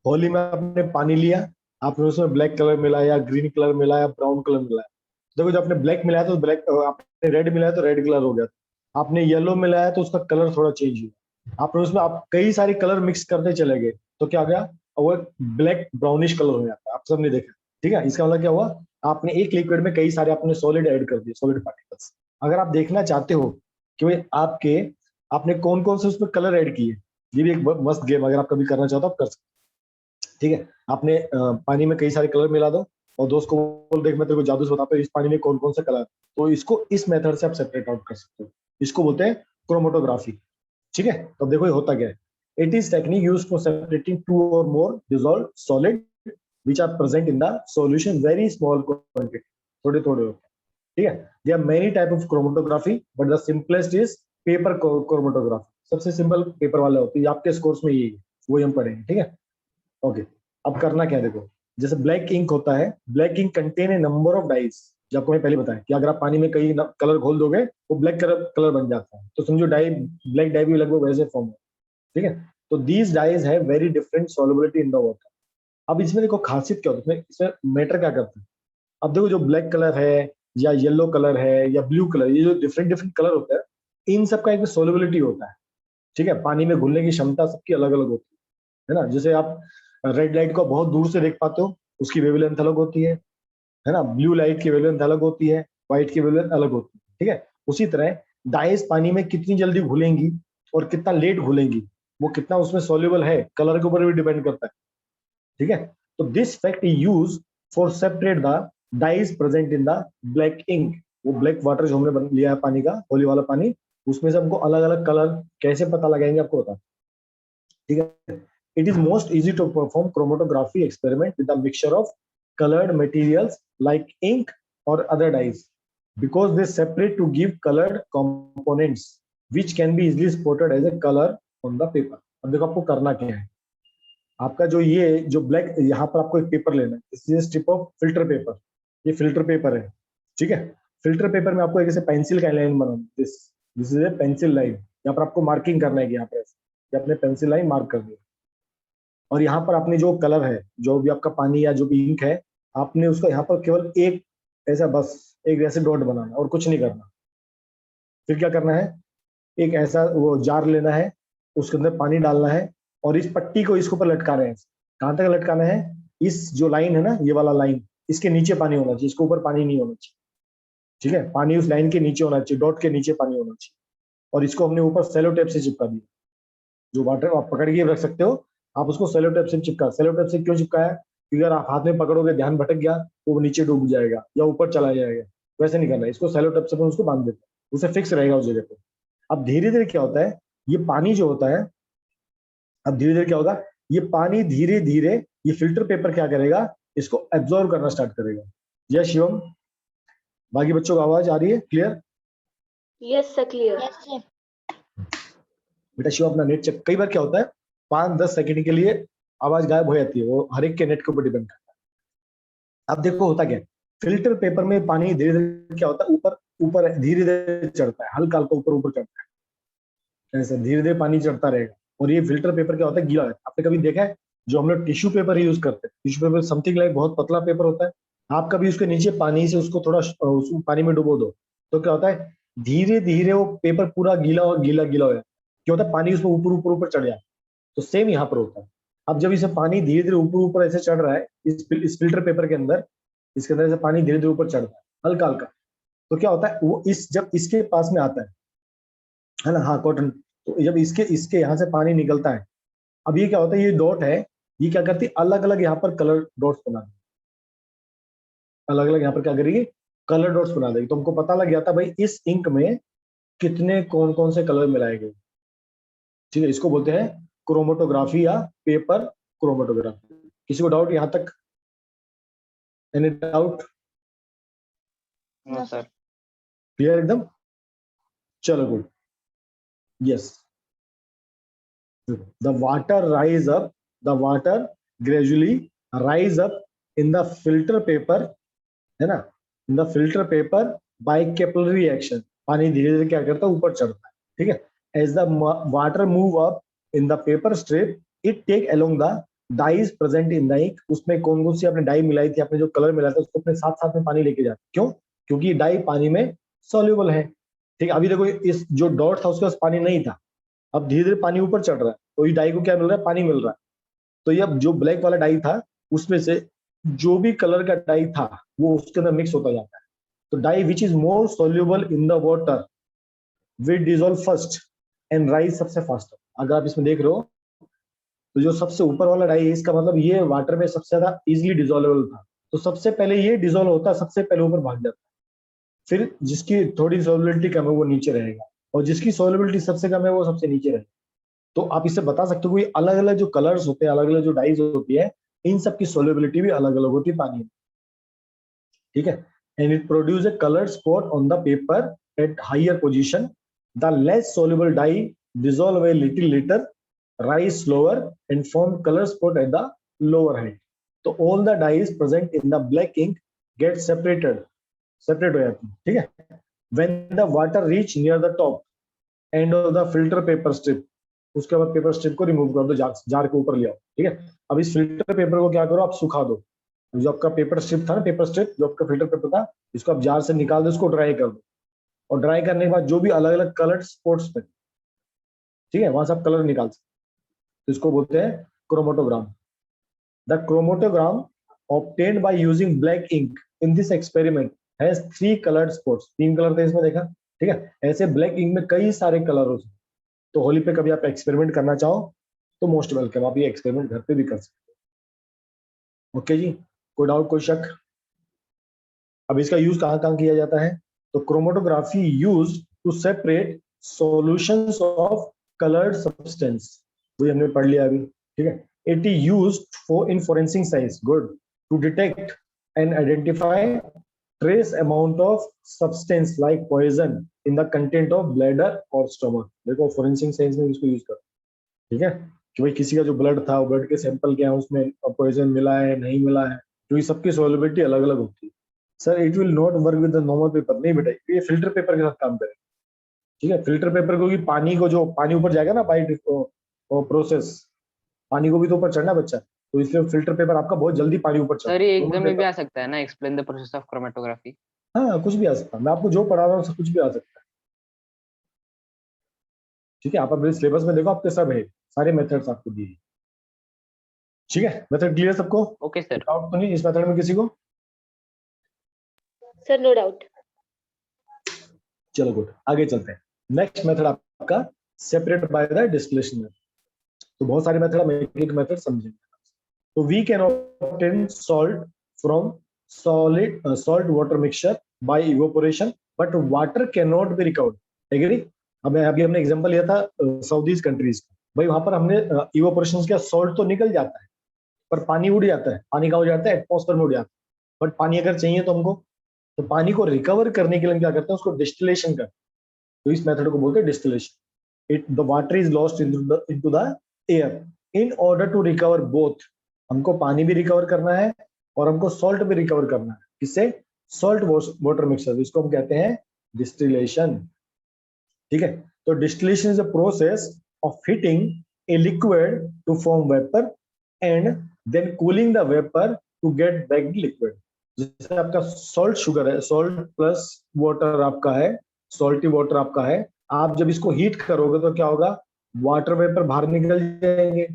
होली में आपने पानी लिया, आपने उसमें ब्लैक कलर मिलाया, ग्रीन कलर मिलाया, ब्राउन कलर मिलाया। देखो, जब आपने ब्लैक मिलाया तो ब्लैक, आपने रेड मिलाया तो रेड कलर हो गया, आपने येलो मिलाया तो उसका कलर थोड़ा चेंज हुआ, आपने उसमें आप कई सारे कलर मिक्स करते चले गए तो क्या हो गया, वो ब्लैक ब्राउनिश कलर हो जाता है। आप सबने देखा। ठीक है, इसका मतलब क्या हुआ, आपने एक लिक्विड में कई सारे आपने सॉलिड ऐड कर दिए, सॉलिड पार्टिकल्स। अगर आप देखना चाहते हो कि भाई आपने कौन कौन से उसमें कलर ऐड किए, ये भी एक मस्त गेम, अगर आप कभी करना चाहते हो आप कर सकते हो। ठीक है, आपने पानी में कई सारे कलर मिला दो और दोस्त को बोल, देख मैं तेरे को जादू से बताता हूँ इस पानी में कौन कौन से कलर, तो इसको इस मेथड से आप सेपरेट आउट कर सकते हो। इसको बोलते हैं क्रोमेटोग्राफी। ठीक है, तो देखो ये होता क्या है। It is technique used for separating two और more dissolved solid which are present in the solution very small quantity, थोड़े थोड़े होते हैं। ठीक है, there are many type of chromatography but the simplest is paper chromatography। सबसे simple paper वाला होती है, आपके कोर्स में यही है, वही हम पढ़ेंगे। ठीक है, ओके। अब करना क्या है, देखो, जैसे ब्लैक इंक होता है, black ink contain a number of dyes. जो आपको मैं पहले बताया कि अगर आप पानी में कई कलर घोल दोगे वो ब्लैक कलर बन जाता है, तो समझो डाई, ब्लैक डाई भी लगभग वैसे फॉर्म है। ठीक है, तो these dyes have very different solubility in the water. अब इसमें देखो खासियत क्या होती है, इसमें मैटर क्या करता है। अब देखो, जो ब्लैक कलर है या येलो कलर है या ब्लू कलर, ये जो डिफरेंट डिफरेंट कलर होता है, इन सबका एक सोल्युबिलिटी होता है। ठीक है, पानी में घुलने की क्षमता सबकी अलग अलग होती है ना। जैसे आप रेड लाइट को बहुत दूर से देख पाते हो, उसकी वेवलेंथ अलग होती है ना। ब्लू लाइट की वेवलेंथ अलग होती है, व्हाइट की वेवलेंथ अलग होती है। ठीक है, उसी तरह डाइस पानी में कितनी जल्दी घुलेंगी और कितना लेट घुलेंगी, वो कितना उसमें सोल्यूबल है, कलर के ऊपर भी डिपेंड करता है। ठीक है, तो this fact is use for separate the dyes present in the black ink. वो ब्लैक वाटर जो हमने लिया है पानी का, होली वाला पानी, उसमें से हमको अलग अलग कलर कैसे पता लगाएंगे आपको बता। ठीक है, it is most easy to perform chromatography experiment with the mixture of colored materials like ink or other dyes because they separate to give colored components which can be easily spotted as a color on the paper। अब देखो आपको करना क्या है, आपका जो black, यहाँ पर आपको एक पेपर लेना है, this is strip of filter paper. ये फिल्टर पेपर है। ठीक है, फिल्टर पेपर में आपको एक ऐसे पेंसिल का line banana, this is a pencil line. यहाँ पर आपको मार्किंग करना है कि यहाँ पर ये आपने पेंसिल लाइन मार्क कर दिया, और यहाँ पर आपने जो कलर है, जो भी आपका पानी या जो भी इंक है, आपने उसका यहाँ पर केवल एक ऐसा, बस एक ऐसे डॉट बनाना और कुछ नहीं करना। फिर क्या करना है, एक ऐसा वो जार लेना है, उसके अंदर पानी डालना है और इस पट्टी को इसके ऊपर लटका रहे हैं। कहाँ तक लटकाना है, इस जो लाइन है ना, ये वाला लाइन, इसके नीचे पानी होना चाहिए, इसके ऊपर पानी नहीं होना चाहिए। ठीक है, पानी उस लाइन के नीचे होना चाहिए, डॉट के नीचे पानी होना चाहिए। और इसको हमने ऊपर सेलो टेप से चिपका दिया। जो वाटर आप पकड़ के रख सकते हो, आप उसको सेलो टेप से चिपका। सेलो टेप से क्यों चिपकाया, क्योंकि अगर आप हाथ में पकड़ोगे, ध्यान भटक गया तो वो नीचे डूब जाएगा या ऊपर चला जाएगा। वैसे नहीं करना है, इसको सेलो टेप से अपन उसको बांध देते हैं, उसे फिक्स रहेगा उस जगह पे। अब धीरे धीरे क्या होता है, ये पानी जो होता है, अब धीरे धीरे क्या होगा, ये पानी धीरे धीरे ये फिल्टर पेपर क्या करेगा, इसको एब्जॉर्ब करना स्टार्ट करेगा। जय शिवम, बाकी बच्चों को आवाज आ रही है clear? Yes sir, clear. Yes sir. बेटा शिव अपना नेट चेक। कई बार क्या होता है 5-10 सेकंड के लिए आवाज गायब हो जाती है, वो हर एक के नेट के ऊपर डिपेंड करता है। अब देखो होता क्या है, फिल्टर पेपर में पानी धीरे धीरे क्या होता है, ऊपर ऊपर धीरे धीरे चढ़ता है, हल्का हल्का ऊपर ऊपर चढ़ता है, ऐसे धीरे धीरे पानी चढ़ता रहेगा। और ये फिल्टर पेपर क्या होता है, गीला है। आपने कभी देखा है जो हम लोग टिश्यू पेपर यूज करते हैं, टिश्यू पेपर समथिंग लाइक बहुत पतला पेपर होता है, आप कभी उसके नीचे पानी से उसको थोड़ा उसको पानी में डुबो दो तो क्या होता है, धीरे धीरे वो पेपर पूरा गीला और गीला गीला हो जाता है। क्या होता है, पानी उसमें ऊपर ऊपर ऊपर चढ़ जाता है। तो सेम यहाँ पर होता है। अब जब इसे पानी धीरे धीरे ऊपर ऊपर ऐसे चढ़ रहा है इस फिल्टर पेपर के अंदर, इसके अंदर से पानी धीरे धीरे ऊपर चढ़ता है हल्का हल्का, तो क्या होता है वो इस जब इसके पास में आता है ना, हाँ कॉटन, तो जब इसके इसके यहाँ से पानी निकलता है, अब ये क्या होता है, ये डॉट है, ये क्या करती है अलग अलग यहाँ पर कलर डॉट्स बना देगी, अलग अलग यहाँ पर क्या करेगी, कलर डॉट्स बना देगी। तो हमको पता लग गया था भाई इस इंक में कितने कौन कौन से कलर मिलाए गए। ठीक है, इसको बोलते हैं क्रोमेटोग्राफी या पेपर क्रोमेटोग्राफी। किसी को डाउट यहाँ तक? Any doubt? No sir. Clear एकदम? चलो good. Yes, the water rise up, the water gradually rise up in the filter paper, है ना, in the filter paper by capillary action, पानी धीरे धीरे क्या करता है ऊपर चढ़ता है। ठीक है, as the water move up in the paper strip, it take along the dyes present in the ink, उसमें कौन कौन सी आपने डाई मिलाई थी, आपने जो कलर मिलाया था उसको अपने साथ साथ में पानी लेके जाता है। क्यों? क्योंकि डाई पानी में सॉल्युबल है। ठीक है, अभी देखो इस जो डॉट था उसके पास पानी नहीं था, अब धीरे धीरे पानी ऊपर चढ़ रहा है तो इस डाई को क्या मिल रहा है, पानी मिल रहा है। तो ये अब जो ब्लैक वाला डाई था उसमें से जो भी कलर का डाई था वो उसके अंदर मिक्स होता जाता है। तो dye which is more soluble in the water will dissolve first and rise सबसे फास्टर। अगर आप इसमें देख रहे हो तो जो सबसे ऊपर वाला डाई है इसका मतलब ये वाटर में सबसे ज्यादा इजिली डिसॉल्वेबल था, तो सबसे पहले ये डिसॉल्व होता है, सबसे पहले ऊपर भाग जाता है। फिर जिसकी थोड़ी सोल्युबिलिटी कम है वो नीचे रहेगा, और जिसकी सोल्युबिलिटी सबसे कम है वो सबसे नीचे रहेगा। तो आप इससे बता सकते हो कि अलग अलग जो कलर्स होते हैं, अलग अलग जो डाइज होती है, इन सब की सोल्युबिलिटी भी अलग अलग होती है पानी में। ठीक है, and it produce a coloured spot on the paper at higher position. The less soluble dye dissolve a little later, rise slower and form colour spot at the lower height. तो all the dyes present in the black ink get separate हो जाती है। ठीक है, when the water reach near the top end of the filter paper strip, उसके बाद paper strip को remove कर दो, जार के ऊपर ले आओ। ठीक है, अब इस फिल्टर पेपर को क्या करो, आप सुखा दो। जो आपका पेपर स्ट्रिप था ना, पेपर स्ट्रिप जो आपका फिल्टर पेपर था, इसको आप जार से निकाल दो, इसको ड्राई कर दो। और ड्राई करने के बाद जो भी अलग अलग कलर्ड स्पॉट्स पे, ठीक है, वहां से आप कलर निकाल सकते, तो इसको बोलते हैं chromatogram. The chromatogram obtained by using black ink in this experiment has 3 colored spots। 3 colour थे इसमें, देखा? ठीक है, ऐसे ब्लैक इंक में कई सारे कलर होते हैं। तो होली पे कभी आप एक्सपेरिमेंट करना चाहो तो मोस्ट वेलकम, आप ये एक्सपेरिमेंट घर पे भी कर सकते हो। ओके जी, कोई डाउट, कोई शक? अब इसका यूज कहाँ कहाँ किया जाता है? तो chromatography use to separate solutions of coloured substance, वो हमने पढ़ लिया अभी। ठीक है, it is used for in forensic science, good, to detect and identify trace amount of substance like poison in the content of bladder or stomach। देखो forensic science में इसको यूज करते हैं। ठीक है, कि भाई किसी का जो ब्लड था, ब्लड के सैंपल क्या है, उसमें पॉइजन मिला है नहीं मिला है, तो ये सबकी सोल्युबिलिटी अलग अलग होती है। Sir it will not work with the normal paper, नहीं बेटा, ये फिल्टर पेपर के साथ काम करेगा। ठीक है, फिल्टर पेपर को पानी को, जो पानी ऊपर जाएगा ना बाई प्रोसेस, पानी को भी तो ऊपर चढ़ना बच्चा, तो इसलिए फिल्टर पेपर आपका बहुत जल्दी पानी ऊपर चढ़ता है। सर ये एग्जाम में भी आ सकता है ना, explain the process of chromatography. हाँ, कुछ भी आ सकता है, मैं आपको जो पढ़ा रहा हूँ कुछ भी आ सकता है। ठीक है, आप अपने सिलेबस में देखो, आपके सब है, सारे मेथड्स आपको दिए। ठीक है, मेथड क्लियर सबको? Okay sir. डाउट तो नहीं इस मेथड में किसी को? Sir no doubt. चलो गुड, आगे चलते हैं। नेक्स्ट मेथड आपका separate by the distillation method. तो बहुत सारे मेथड, हम एक एक मेथड समझेंगे। तो we can obtain salt from salt water mixture by evaporation, but water cannot be recovered. Agree? हमें अभी हमने एग्जांपल लिया था साउथ कंट्रीज का, भाई वहां पर हमने इवापोरेशन किया, सॉल्ट तो निकल जाता है पर पानी उड़ जाता है, पानी का हो जाता है एटमॉस्फेयर में उड़ जाता है, बट पानी अगर चाहिए तो हमको, तो पानी को रिकवर करने के लिए हम क्या करते हैं, उसको डिस्टिलेशन करते हैं। तो इस मेथड को बोलते हैं distillation. The water is lost into the air in order to recover both. हमको पानी भी रिकवर करना है और हमको सॉल्ट भी रिकवर करना है, किससे? सॉल्ट वाटर मिक्सचर, इसको हम कहते हैं डिस्टिलेशन। ठीक है, तो distillation is a process of heating a liquid to form vapour and then cooling the vapour to get back liquid. जैसे आपका सॉल्ट शुगर है, सॉल्ट प्लस वाटर आपका है, सॉल्टी वाटर आपका है, आप जब इसको हीट करोगे तो क्या होगा, वाटर वेपर बाहर निकल जाएंगे,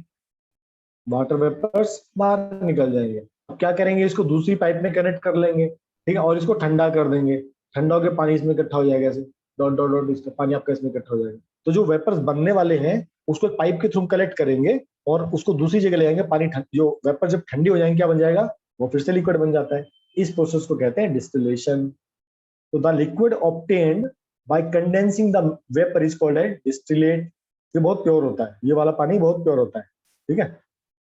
वाटर वेपर्स बाहर निकल जाएंगे। अब क्या करेंगे, इसको दूसरी पाइप में कनेक्ट कर लेंगे, ठीक है, और इसको ठंडा कर देंगे, ठंडा होकर पानी इसमें इकट्ठा हो जाएगा, ऐसे डॉट डॉट डॉट इसका पानी आपका इसमें इकट्ठा हो जाएगा। तो जो वेपर्स बनने वाले हैं उसको पाइप के थ्रू कलेक्ट करेंगे और उसको दूसरी जगह ले जाएंगे, पानी जो वेपर जब ठंडी हो जाएंगे क्या बन जाएगा, वो फिर से लिक्विड बन जाता है। इस प्रोसेस को कहते हैं डिस्टिलेशन। तो the liquid obtained by condensing the vapour is called as distillate. ये बहुत प्योर होता है, ये वाला पानी बहुत प्योर होता है, ठीक है।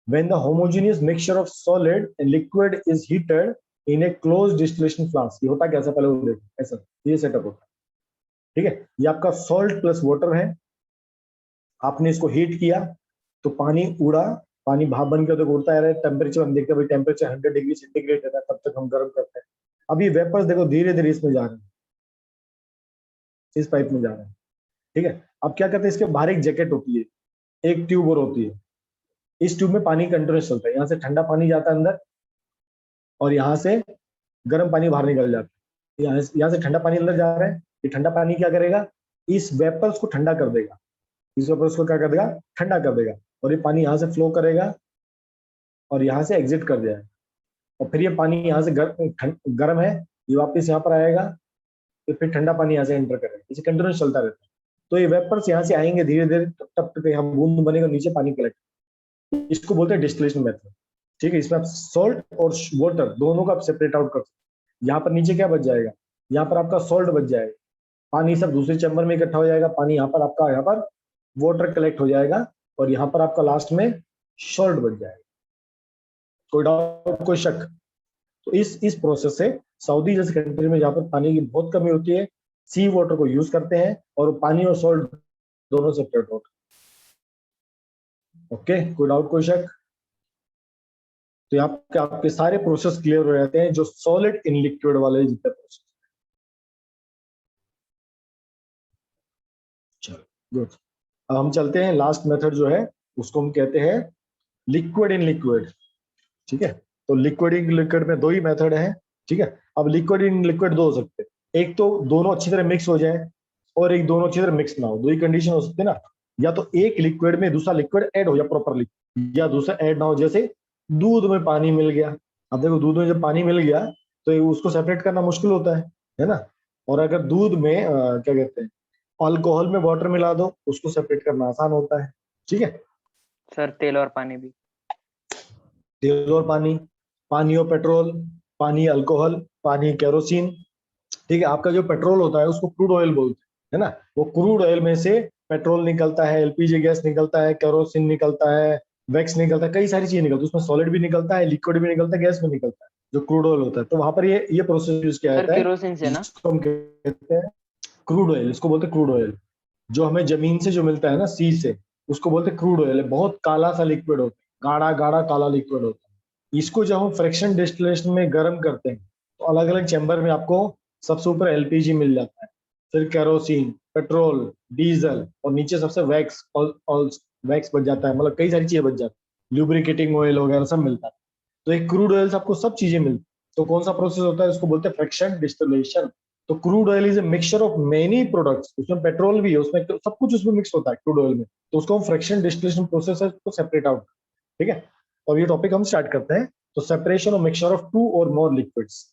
When the homogeneous mixture of solid and liquid is heated in a closed distillation flask, ये होता कैसा पहले वो देखो, ऐसा ये सेटअप होता है, ठीक है। ये आपका सॉल्ट प्लस वाटर है, आपने इसको हीट किया तो पानी उड़ा, पानी भाप बन के तो उड़ता है, टेम्परेचर हम देखते हैं भाई टेम्परेचर 100 डिग्री सेंटीग्रेड है, तब तक हम गर्म करते हैं। अब ये वेपर्स देखो धीरे धीरे इसमें जा रहे हैं, इस पाइप में जा रहे हैं, ठीक है। अब क्या करते हैं, इसके बाहर एक जैकेट होती है, एक ट्यूब और होती है, इस ट्यूब में पानी कंटिन्यूस चलता है, यहाँ से ठंडा पानी जाता है अंदर और यहाँ से गर्म पानी बाहर निकल जाता है। यहाँ से ठंडा पानी अंदर जा रहा है, ये ठंडा पानी क्या करेगा, इस वेपर्स को ठंडा कर देगा, इस वेपर्स को क्या कर देगा, ठंडा कर देगा, और ये पानी यहाँ से फ्लो करेगा और यहाँ से एग्जिट कर जाएगा, और फिर ये पानी यहाँ से गर्म है, ये वापस यहाँ पर आएगा, तो फिर ठंडा पानी यहाँ से एंटर करेगा, इसे कंटिन्यूस चलता रहता है। तो ये वेपर्स यहाँ से आएंगे धीरे धीरे, तब तक यहाँ बूंद बनेगा, नीचे पानी कलेक्ट, इसको बोलते हैं डिस्टिलेशन मेथड, ठीक है। इसमें आप सॉल्ट और वाटर दोनों का आप सेपरेट आउट कर सकते हैं। यहाँ पर नीचे क्या बच जाएगा, यहाँ पर आपका सॉल्ट बच जाएगा, पानी सब दूसरे चैम्बर में इकट्ठा हो जाएगा, पानी यहाँ पर आपका, यहाँ पर वाटर कलेक्ट हो जाएगा और यहाँ पर आपका लास्ट में सॉल्ट बच जाएगा। कोई डाउट, कोई शक? तो इस प्रोसेस से सऊदी जैसे कंट्री में जहाँ पर पानी की बहुत कमी होती है, सी वाटर को यूज करते हैं और पानी और सॉल्ट दोनों सेपरेट होते हैं। ओके, कोई डाउट, कोई शक? तो आपके सारे प्रोसेस क्लियर हो जाते हैं, जो सॉलिड इन लिक्विड वाले जितने प्रोसेस। चलो गुड, अब हम चलते हैं लास्ट मेथड जो है उसको हम कहते हैं लिक्विड इन लिक्विड, ठीक है। तो लिक्विड इन लिक्विड में दो ही मेथड है, ठीक है। अब लिक्विड इन लिक्विड दो हो सकते हैं, एक तो दोनों अच्छी तरह मिक्स हो जाए और एक दोनों अच्छी तरह मिक्स ना हो, दो ही कंडीशन हो सकती है ना। या तो एक लिक्विड में दूसरा लिक्विड ऐड हो जाए प्रॉपरली, या दूसरा ऐड ना हो, जैसे दूध में पानी मिल गया। अब देखो दूध में जब पानी मिल गया तो उसको सेपरेट करना मुश्किल होता है ना। और अगर दूध में क्या कहते हैं, अल्कोहल में वाटर मिला दो, उसको सेपरेट करना आसान होता है, ठीक है। सर तेल और पानी भी, तेल और पानी, पानी और पेट्रोल, पानी अल्कोहल, पानी केरोसिन, ठीक है। आपका जो पेट्रोल होता है उसको क्रूड ऑयल बोलते हैं, है ना। वो क्रूड ऑयल में से पेट्रोल निकलता है, एलपीजी गैस निकलता है, केरोसिन निकलता है, वैक्स निकलता है, कई सारी चीजें निकलती है, उसमें सॉलिड भी निकलता है, लिक्विड भी निकलता है, गैस भी निकलता है, जो क्रूड ऑयल होता है। तो वहां पर ये प्रोसेस यूज किया सर जाता है, केरोसिन से ना, जिसको हम कहते हैं क्रूड ऑयल, इसको बोलते हैं क्रूड ऑयल। जो हमें जमीन से जो मिलता है ना, सी से, उसको बोलते हैं क्रूड ऑयल। बहुत काला सा लिक्विड होता है, गाढ़ा गाढ़ा काला लिक्विड होता है। इसको जब हम फ्रैक्शन डिस्टिलेशन में गर्म करते हैं तो अलग अलग चैम्बर में आपको सबसे ऊपर एलपीजी मिल जाता है, फिर केरोसिन, पेट्रोल, डीजल, और नीचे सबसे वैक्स, वैक्स बच जाता है, मतलब कई सारी चीजें बच जाती है, ल्यूब्रिकेटिंग ऑयल वगैरह सब मिलता है। तो एक क्रूड ऑयल से आपको सब चीजें मिलती। तो कौन सा प्रोसेस होता है, उसको बोलते हैं फ्रैक्शन डिस्टिलेशन। तो crude oil is a mixture of many products, उसमें पेट्रोल भी है, उसमें तो सब कुछ उसमें मिक्स होता है क्रूड ऑयल में, तो उसको हम फ्रैक्शन डिस्टिलेशन प्रोसेस है, उसको सेपरेट आउट, ठीक है। और ये टॉपिक हम स्टार्ट करते हैं। तो सेपरेशन और मिक्सचर ऑफ टू और मोर लिक्विड्स।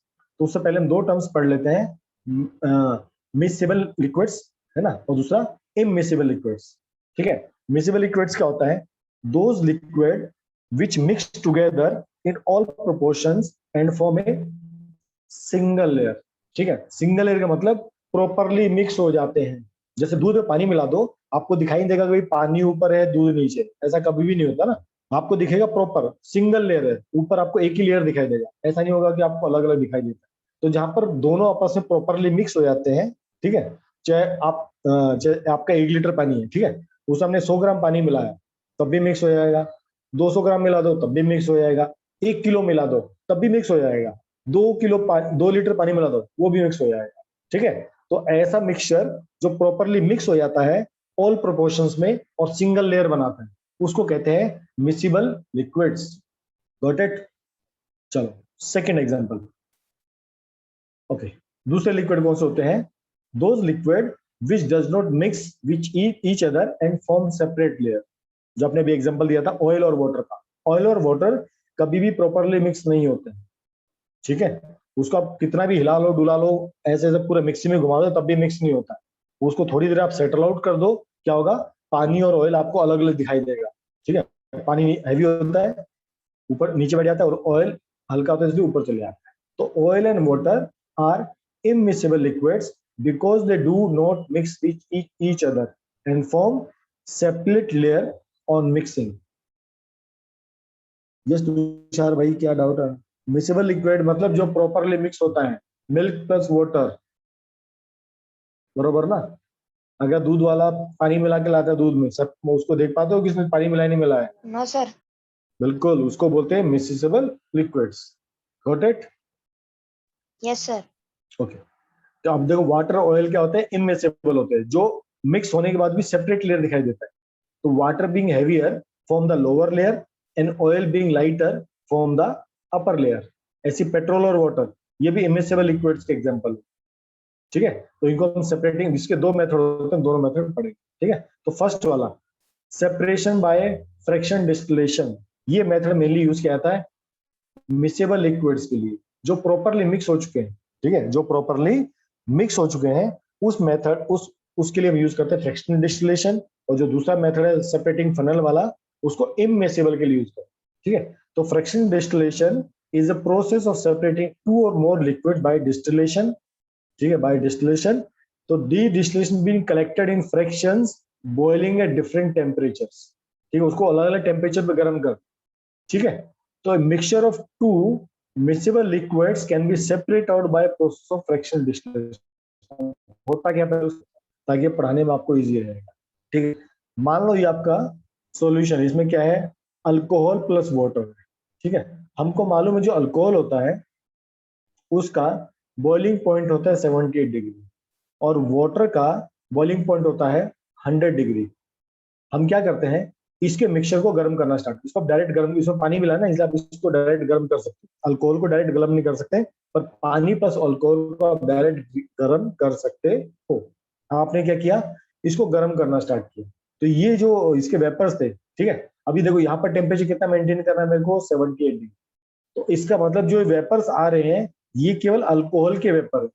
तो उससे पहले हम दो टर्म्स पढ़ लेते हैं, मिसेबल लिक्विड्स, है ना, और दूसरा इमिसेबल लिक्विड्स, ठीक है। मिसेबल लिक्विड्स क्या होता है, those liquid which mix together in all proportions and form a single layer. ठीक है, सिंगल लेयर का मतलब प्रॉपरली मिक्स हो जाते हैं। जैसे दूध में पानी मिला दो, आपको दिखाई नहीं देगा कि पानी ऊपर है दूध नीचे, ऐसा कभी भी नहीं होता ना। आपको दिखेगा प्रॉपर सिंगल लेयर है, ऊपर आपको एक ही लेयर दिखाई देगा, ऐसा नहीं होगा कि आपको अलग अलग दिखाई देता है। तो जहां पर दोनों आपस में प्रॉपरली मिक्स हो जाते हैं, ठीक है, चाहे आपका 1 लीटर पानी है, ठीक है, उसमें हमने 100 ग्राम पानी मिलाया तब भी मिक्स हो जाएगा, 200 ग्राम मिला दो तब भी मिक्स हो जाएगा, 1 किलो मिला दो तब भी मिक्स हो जाएगा, 2 लीटर पानी मिला दो वो भी मिक्स हो जाएगा। ठीक है, तो ऐसा मिक्सचर जो प्रॉपरली मिक्स हो जाता है ऑल प्रोपोर्शंस में और सिंगल लेयर बनाता है, उसको कहते हैं मिक्सिबल लिक्विड्स। Got it? चलो सेकंड एग्जांपल। ओके, दूसरे लिक्विड कौन से होते हैं? Those liquid which does not mix with each other and form separate layer। जो आपने भी एग्जांपल दिया था ऑयल और वाटर का, ऑयल और वाटर कभी भी प्रॉपरली मिक्स नहीं होते हैं। ठीक है, उसको आप कितना भी हिला लो डुला लो, ऐसे ऐसे पूरे मिक्सी में घुमा दो तब भी मिक्स नहीं होता। उसको थोड़ी देर आप सेटल आउट कर दो, क्या होगा? पानी और ऑयल आपको अलग अलग दिखाई देगा। ठीक है, पानी हैवी होता है ऊपर नीचे बैठ जाता है और ऑयल हल्का होता है इसलिए ऊपर चले जाता है। तो oil and water are immiscible liquids because they do not mix with each other and form separate layer on mixing। Yes Tushar भाई, क्या डाउट है? मिक्सेबल लिक्विड मतलब जो प्रॉपरली मिक्स होता है, मिल्क प्लस वाटर, बरोबर ना? अगर दूध वाला पानी मिला के लाता है दूध में, सब उसको देख पाते हो किसने पानी मिलाया नहीं मिलाया? No sir. बिल्कुल, उसको बोलते हैं miscible liquids. Got it? Yes sir. Okay, तो अब देखो वाटर ऑयल क्या होते हैं? इनमिक्सेबल होते हैं, जो मिक्स होने के बाद भी सेपरेट लेयर दिखाई देता है। तो water being heavier form the lower layer and oil being lighter form the upper layer. ऐसी पेट्रोल और वाटर ये भी इमिसिबल लिक्विड्स के एग्जांपल है। ठीक है, तो इनको हम सेपरेटिंग, इसके दो मेथड होते हैं, दोनों मेथड पढ़ेंगे। ठीक है, तो फर्स्ट वाला सेपरेशन बाय फ्रैक्शन डिस्टिलेशन, ये मेथड मेनली यूज किया जाता है मिक्सेबल लिक्विड्स के लिए जो प्रॉपरली मिक्स हो चुके हैं। ठीक है, जो प्रॉपरली मिक्स हो चुके हैं उस मेथड उसके लिए हम यूज करते हैं फ्रैक्शनल डिस्टिलेशन, और जो दूसरा मेथड है सेपरेटिंग फनल वाला उसको इमिसिबल के लिए यूज करते हैं। ठीक है, तो fractional distillation is a process of separating two और मोर लिक्विड बाय डिस्टिलेशन। ठीक है, बाय डिस्टिलेशन। तो the distillation being collected in fractions boiling at different temperatures. ठीक है, उसको अलग अलग टेम्परेचर पे गर्म कर। ठीक है, तो mixture of two miscible liquids can be separated out by process of fractional distillation। होता क्या है ताकि पढ़ाने में आपको इजी रहेगा। ठीक है, मान लो ये आपका सॉल्यूशन, इसमें क्या है? अल्कोहल प्लस वाटर है। ठीक है, हमको मालूम है जो अल्कोहल होता है उसका बॉइलिंग पॉइंट होता है 78 डिग्री और वाटर का बॉइलिंग पॉइंट होता है 100 डिग्री। हम क्या करते हैं, इसके मिक्सचर को गर्म करना स्टार्ट, इसको डायरेक्ट गर्म, इसमें पानी मिला ना इसलिए आप इसको डायरेक्ट गर्म कर सकते हैं। अल्कोहल को डायरेक्ट गर्म नहीं कर सकते, पर पानी प्लस अल्कोहल को आप डायरेक्ट गर्म कर सकते हो। आपने क्या किया, इसको गर्म करना स्टार्ट किया, तो ये जो इसके वेपर्स थे, ठीक है, अभी देखो यहाँ पर टेम्परेचर कितना मेंटेन करना है मेरे को? 78 डिग्री। तो इसका मतलब जो वेपर्स आ रहे हैं ये केवल अल्कोहल के वेपर है,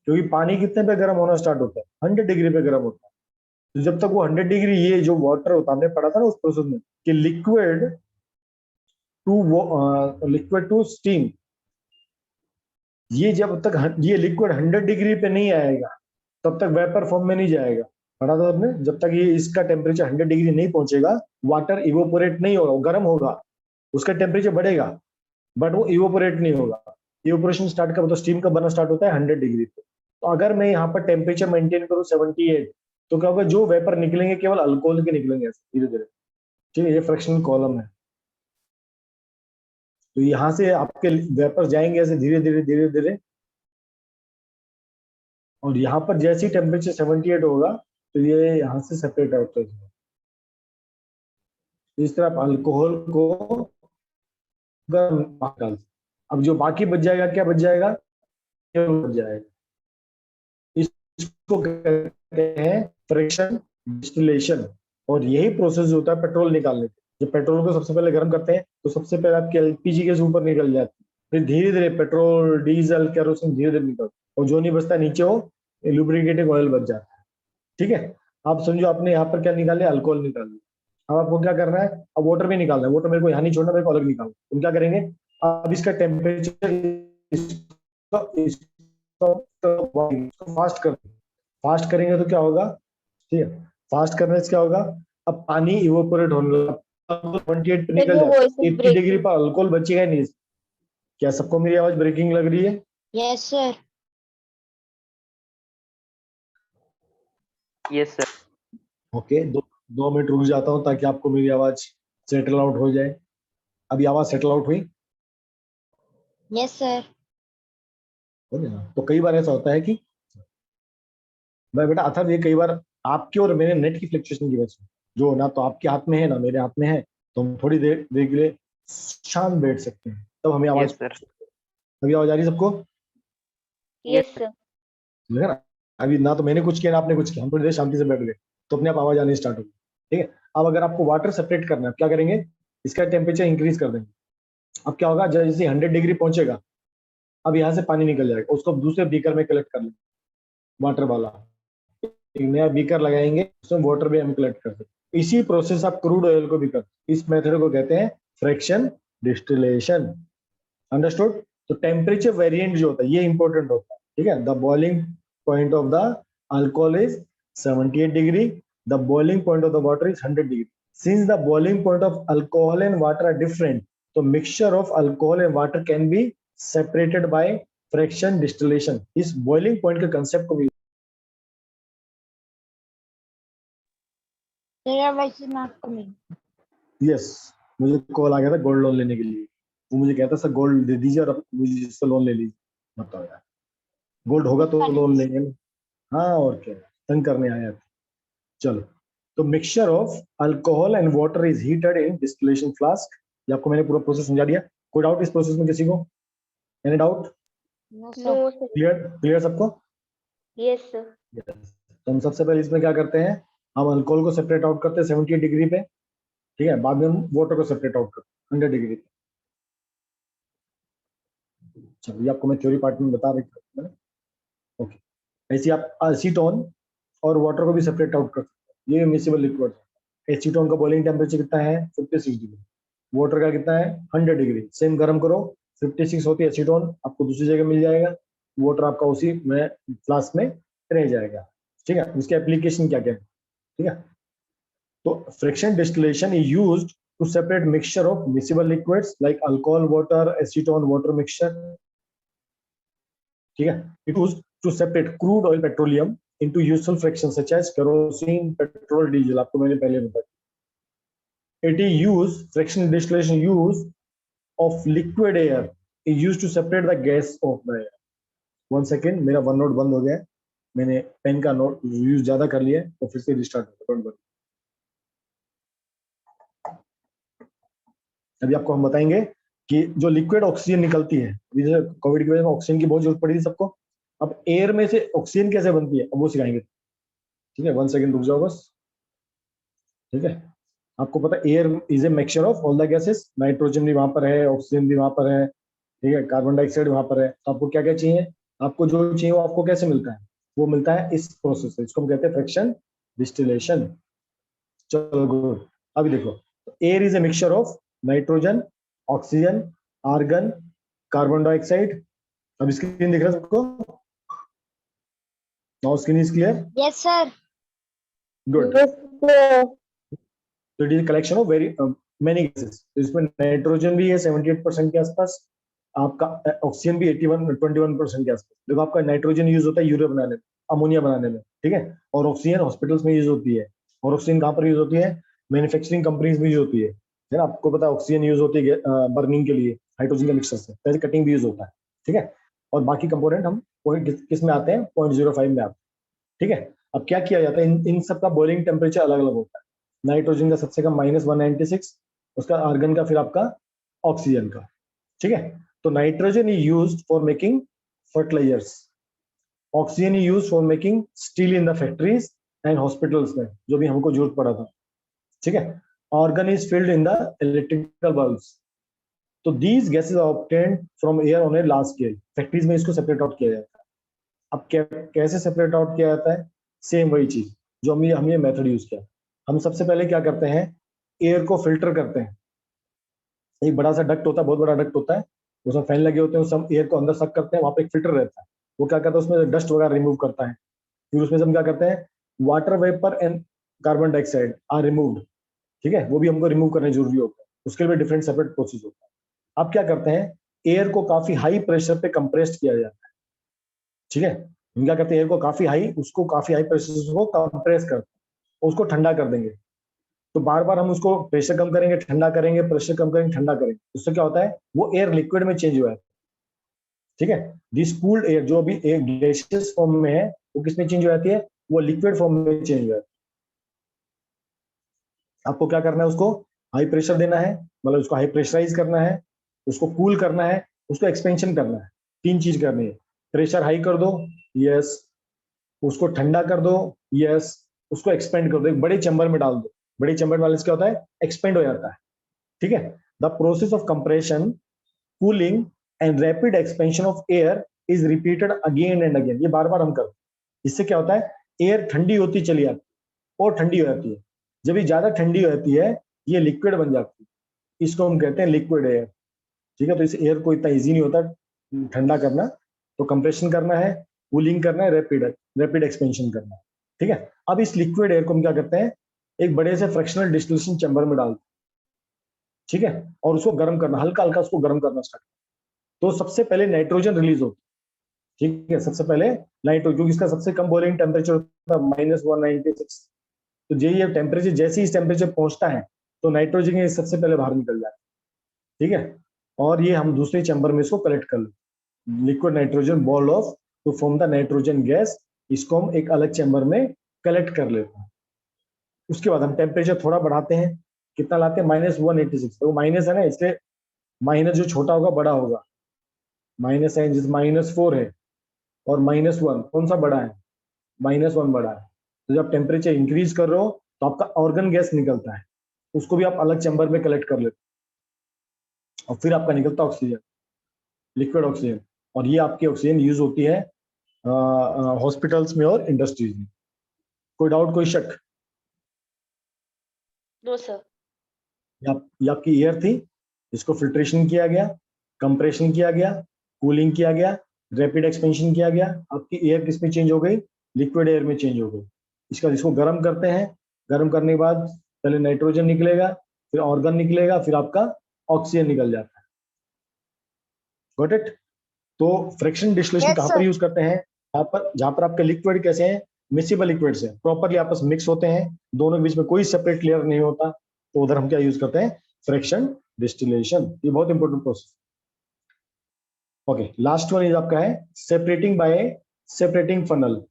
क्योंकि पानी कितने पे गर्म होना स्टार्ट होता है? 100 डिग्री पे गर्म होता है। तो जब तक वो 100 डिग्री, ये जो वाटर होता है, हमने पढ़ा था ना उस प्रोसेस में कि लिक्विड टू स्टीम, ये जब तक ये लिक्विड 100 डिग्री पे नहीं आएगा तब तक वेपर फॉर्म में नहीं जाएगा। पढ़ा था आपने? जब तक ये इसका टेम्परेचर 100 डिग्री नहीं पहुंचेगा वाटर इवोपोरेट नहीं होगा, वो गर्म होगा, उसका टेम्परेचर बढ़ेगा बट वो इवोपोरेट नहीं होगा। इवोपोरेशन स्टार्ट कब, तो स्टीम का बनना स्टार्ट होता है 100 डिग्री पे। तो अगर मैं यहाँ पर टेम्परेचर मेंटेन करूँ 78, तो क्या होगा, जो वेपर निकलेंगे केवल अल्कोहल के निकलेंगे धीरे धीरे। ठीक है, ये फ्रैक्शनल कॉलम है, तो यहाँ से आपके वेपर जाएंगे ऐसे धीरे धीरे धीरे धीरे, और यहाँ पर जैसे ही टेम्परेचर 78 होगा तो ये यहाँ से सेपरेट आउट हो जाएगा। इस तरह आप अल्कोहल को गर्म डाल, अब जो बाकी बच जाएगा क्या बच जाएगा? बच जाएगा। इसको कहते हैं फ्रैक्शन डिस्टिलेशन, और यही प्रोसेस होता है पेट्रोल निकालने का। जब पेट्रोल को सबसे पहले गर्म करते हैं तो सबसे पहले आपके एलपीजी गैस ऊपर निकल जाती है, फिर धीरे धीरे पेट्रोल डीजल केरोसिन धीरे धीरे निकलता है, और जो नहीं बचता नीचे वो लुब्रिकेटिंग ऑयल बच जाता है। ठीक है, आप समझो आपने यहाँ पर क्या निकाले? अल्कोहल निकाल लिया। अब आपको क्या करना है, अब वाटर भी निकालना है, वाटर मेरे को यहाँ नहीं छोड़ना, मेरे को अलग निकालना। तुम क्या करेंगे, अब इसका टेम्परेचर फास्ट कर, फास्ट करेंगे तो क्या होगा, ठीक है, फास्ट करने से क्या होगा, अब पानी इवोपोरेट होने लगा, 28 पे Sir, निकल your जाता है, voice is 80 डिग्री breaking. पर अल्कोहल बचेगा नहीं। क्या सबको मेरी आवाज ब्रेकिंग लग रही है? Yes, sir. Yes sir. Okay, 2 minute रुक जाता हूँ ताकि आपको मेरी आवाज सेटल आउट हो जाए। अभी आवाज सेटल आउट हुई? Yes, sir. हो गया ना? तो कई बार ऐसा होता है कि मैं बेटा अथर्व, ये कई बार आपके और मेरे नेट की फ्लक्चुएशन की वजह से, जो ना तो आपके हाथ में है ना मेरे हाथ में है, तो हम थोड़ी देर देर के लिए शांत बैठ सकते हैं, तब हमें आवाज, यस सर। अभी आवाज आ रही सबको? Yes, sir. ठीक है ना? अभी ना तो मैंने कुछ किया ना आपने कुछ किया, हम थोड़ी देर शांति से बैठ गए तो अपने आप आवाज आनी स्टार्ट होगी। ठीक है, अब अगर आपको वाटर सेपरेट करना है, क्या करेंगे, इसका टेम्परेचर इंक्रीज कर देंगे। अब क्या होगा, जैसे 100 डिग्री पहुंचेगा, अब यहाँ से पानी निकल जाएगा, उसको दूसरे बीकर में कलेक्ट कर लेंगे, वाटर वाला एक नया बीकर लगाएंगे, उसमें वाटर भी हम कलेक्ट कर सकते हैं। इसी प्रोसेस आप क्रूड ऑयल को भी कर, इस मेथड को कहते हैं फ्रैक्शन डिस्टिलेशन। अंडरस्टूड? तो टेम्परेचर वेरिएंट जो होता है ये इंपॉर्टेंट होता है। ठीक है, the boiling point of the alcohol is 78 degree, the boiling point of the water is 100 degree. Since the boiling point of alcohol and water are different, तो mixture of alcohol and water can be separated by fraction distillation. इस boiling point के concept को भी, Sir, your voice is not coming. Yes, मुझे call आ गया था gold loan लेने के लिए, वो मुझे कहता सर गोल्ड दे दीजिए और अब मुझे इससे लोन ले लीजिए। बताओ यार, गोल्ड होगा तो लोन लेंगे ना। हाँ और क्या, तंग करने आया था। चलो, तो mixture of alcohol and water is heated in distillation flask. ये आपको मैंने पूरा प्रोसेस समझा दिया। कोई डाउट इस प्रोसेस में किसी को? Any doubt? No, sir. No, sir. Clear? Clear सबको? Yes, sir. तो हम सबसे पहले इसमें क्या करते हैं, हम अल्कोहल को सेपरेट आउट करते हैं 70 डिग्री पे। ठीक है, बाद में हम वाटर को सेपरेट आउट करते हैं 100 डिग्री पे। चलो, ये आपको मैं थ्योरी पार्ट में बता रही हूँ। ओके, ऐसे आप एसीटोन और वाटर को भी सेपरेट आउट कर सकते हैं। ये मिसिबल लिक्विड है। एसीटोन का बॉइलिंग टेम्परेचर कितना है? 56 डिग्री। वाटर का कितना है? 100 डिग्री। सेम गर्म करो, 56 होती है एसीटोन, आपको दूसरी जगह मिल जाएगा, वाटर आपका उसी में फ्लास्क में रह जाएगा। ठीक है, इसके एप्लीकेशन क्या क्या है? ठीक है, तो friction distillation is used to separate mixture of miscible liquids like alcohol water, acetone water mixture. ठीक है, it used to separate crude oil petroleum into useful fractions such as kerosene, petrol, diesel। आपको मैंने पहले बताया। It is used, friction distillation use of liquid air is used to separate the gas of the air। 1 second, मेरा one note बंद हो गया है, मैंने पेन का नोट यूज ज्यादा कर लिया है, तो फिर से रिस्टार्ट होगा। अभी आपको हम बताएंगे कि जो लिक्विड ऑक्सीजन निकलती है, कोविड की वजह से ऑक्सीजन की बहुत जरूरत पड़ी थी सबको, अब एयर में से ऑक्सीजन कैसे बनती है अब वो सिखाएंगे। ठीक है, 1 सेकेंड रुक जाओ बस। ठीक है, आपको पता है air is a mixture of all the gases, nitrogen भी वहां पर है, ऑक्सीजन भी वहां पर है, ठीक है, कार्बन डाइऑक्साइड वहां पर है। तो आपको क्या क्या चाहिए, आपको जो चाहिए वो आपको कैसे मिलता है? वो मिलता है इस प्रोसेस से, इसको हम कहते हैं फ्रिक्शन डिस्टिलेशन। चलो गुड, अभी देखो, air is a mixture of nitrogen, oxygen, argon, carbon dioxide. अब स्क्रीन दिख रहा है सबको? Now screen is clear? Yes, sir. Good. Yes, sir. तो it is collection of very many gases. इसमें नाइट्रोजन भी है 78% के आसपास, आपका ऑक्सीजन भी 21% के आसपास। देखो, आपका नाइट्रोजन यूज होता है यूरिया बनाने में, अमोनिया बनाने में, ठीक है, और ऑक्सीजन हॉस्पिटल्स में यूज होती है। और ऑक्सीजन कहाँ पर यूज होती है? मैन्युफैक्चरिंग कंपनीज में यूज होती है ना। आपको पता है ऑक्सीजन यूज होती है बर्निंग के लिए हाइड्रोजन के मिक्सचर से, पहले कटिंग भी यूज होता है। ठीक है, और बाकी कंपोनेंट हम पॉइंट किस में आते हैं? 0.05 में आते हैं। ठीक है, अब क्या किया जाता है, इन सब का बॉइलिंग टेम्परेचर अलग अलग होता है। नाइट्रोजन का सबसे कम -196, उसका आर्गन का, फिर आपका ऑक्सीजन का। ठीक है, तो nitrogen is used for making fertilisers, oxygen is used for making steel in the factories and hospitals में, जो भी हमको जरूरत पड़ा था। ठीक है, argon is filled in the electrical bulbs. तो these gases are obtained from air on a large scale. Factories में इसको सेपरेट आउट किया जाता है। अब कैसे सेपरेट आउट किया जाता है? सेम वही चीज जो हम ये मेथड यूज किया। हम सबसे पहले क्या करते हैं, एयर को फिल्टर करते हैं। एक बड़ा सा डक्ट होता है, बहुत बड़ा डक्ट होता है, उसमें फैन लगे होते हैं, सब एयर को अंदर सक करते हैं, वहां पे एक फिल्टर रहता है, वो क्या करता है उसमें डस्ट वगैरह रिमूव करता है। फिर उसमें से हम क्या करते हैं, water vapour and carbon dioxide are removed, ठीक है, वो भी हमको रिमूव करने जरूरी होता है, उसके लिए डिफरेंट सेपरेट प्रोसेस होता है। अब क्या करते हैं, एयर को काफी हाई प्रेशर पे कंप्रेस्ड किया जाता है, ठीक है, हम क्या करते हैं, एयर को काफी हाई, उसको काफी हाई प्रेशर से वो कंप्रेस करते हैं, उसको ठंडा कर देंगे। तो बार बार हम उसको प्रेशर कम करेंगे, ठंडा करेंगे, प्रेशर कम करेंगे, ठंडा करेंगे, उससे क्या होता है, वो एयर लिक्विड में चेंज हुआ है, ठीक है। दिस कूल्ड एयर जो अभी एक गैसियस फॉर्म में है, वो किसमें चेंज हो जाती है, वो लिक्विड फॉर्म में चेंज हो जाती है। आपको क्या करना है, उसको हाई प्रेशर देना है, मतलब उसको हाई प्रेशराइज करना है, उसको कूल करना है, उसको एक्सपेंशन करना है। तीन चीज करनी है, प्रेशर हाई कर दो, यस, उसको ठंडा कर दो, यस, उसको एक्सपेंड कर दो, एक बड़े चैम्बर में डाल दो। बड़े चैम्बर वाले से क्या होता है, एक्सपेंड हो जाता है, ठीक है। The process of compression, cooling and rapid expansion of air is repeated again and again, ये बार बार हम करते हैं। इससे क्या होता है, एयर ठंडी होती चली जाती है और ठंडी हो जाती है, जब ये ज्यादा ठंडी हो जाती है ये लिक्विड बन जाती है, इसको हम कहते हैं लिक्विड एयर, ठीक है। तो इस एयर को इतना इजी नहीं होता ठंडा करना, तो कंप्रेशन करना है, कूलिंग करना है, रैपिड एक्सपेंशन करना है, ठीक है। अब इस लिक्विड एयर को हम क्या करते हैं, एक बड़े से फ्रैक्शनल डिस्टिलेशन चैम्बर में डालते हैं, ठीक है, और उसको गर्म करना, हल्का हल्का उसको गर्म करना स्टार्ट। तो सबसे पहले नाइट्रोजन रिलीज होती है, ठीक है, सबसे पहले नाइट्रोजन, क्योंकि इसका सबसे कम बॉइलिंग टेम्परेचर होता है -196। तो ये टेम्परेचर जैसे ही इस टेम्परेचर पहुंचता है तो नाइट्रोजन सबसे पहले बाहर निकल जाता है, ठीक है। और ये हम दूसरे चैम्बर में इसको कलेक्ट कर लेते, liquid nitrogen boil off to form the nitrogen gas, इसको हम एक अलग चैम्बर में कलेक्ट कर लेते हैं। उसके बाद हम टेम्परेचर थोड़ा बढ़ाते हैं, कितना लाते हैं, -186। तो माइनस है ना, इसलिए माइनस जो छोटा होगा बड़ा होगा, माइनस है जिस -4 है, और -1 कौन सा बड़ा है, -1 बड़ा है। तो जब टेम्परेचर इंक्रीज कर रहे हो तो आपका ऑर्गन गैस निकलता है, उसको भी आप अलग चैम्बर में कलेक्ट कर लेते हो, और फिर आपका निकलता है ऑक्सीजन, लिक्विड ऑक्सीजन, और ये आपकी ऑक्सीजन यूज होती है हॉस्पिटल्स में और इंडस्ट्रीज में। कोई डाउट, कोई शक? No sir. ये आपकी एयर थी, इसको फिल्ट्रेशन किया गया, कंप्रेशन किया गया, कूलिंग किया गया, रैपिड एक्सपेंशन किया गया, आपकी एयर किस में चेंज हो गई, लिक्विड एयर में चेंज हो गई। इसको गर्म करते हैं, गर्म करने के बाद पहले नाइट्रोजन निकलेगा, फिर ऑर्गन निकलेगा, फिर आपका ऑक्सीजन निकल जाता है। Got it? तो फ्रैक्शन डिस्टिलेशन Yes, कहाँ पर sir. यूज करते हैं, जहाँ पर आपके लिक्विड कैसे हैं, मिक्सिबल लिक्विड्स हैं, प्रॉपरली आपस मिक्स होते हैं, दोनों के बीच में कोई सेपरेट लेयर नहीं होता, तो उधर हम क्या यूज करते हैं, फ्रैक्शन डिस्टिलेशन। ये बहुत important process. Okay, last one is आपका है सेपरेटिंग बाय सेपरेटिंग फनल।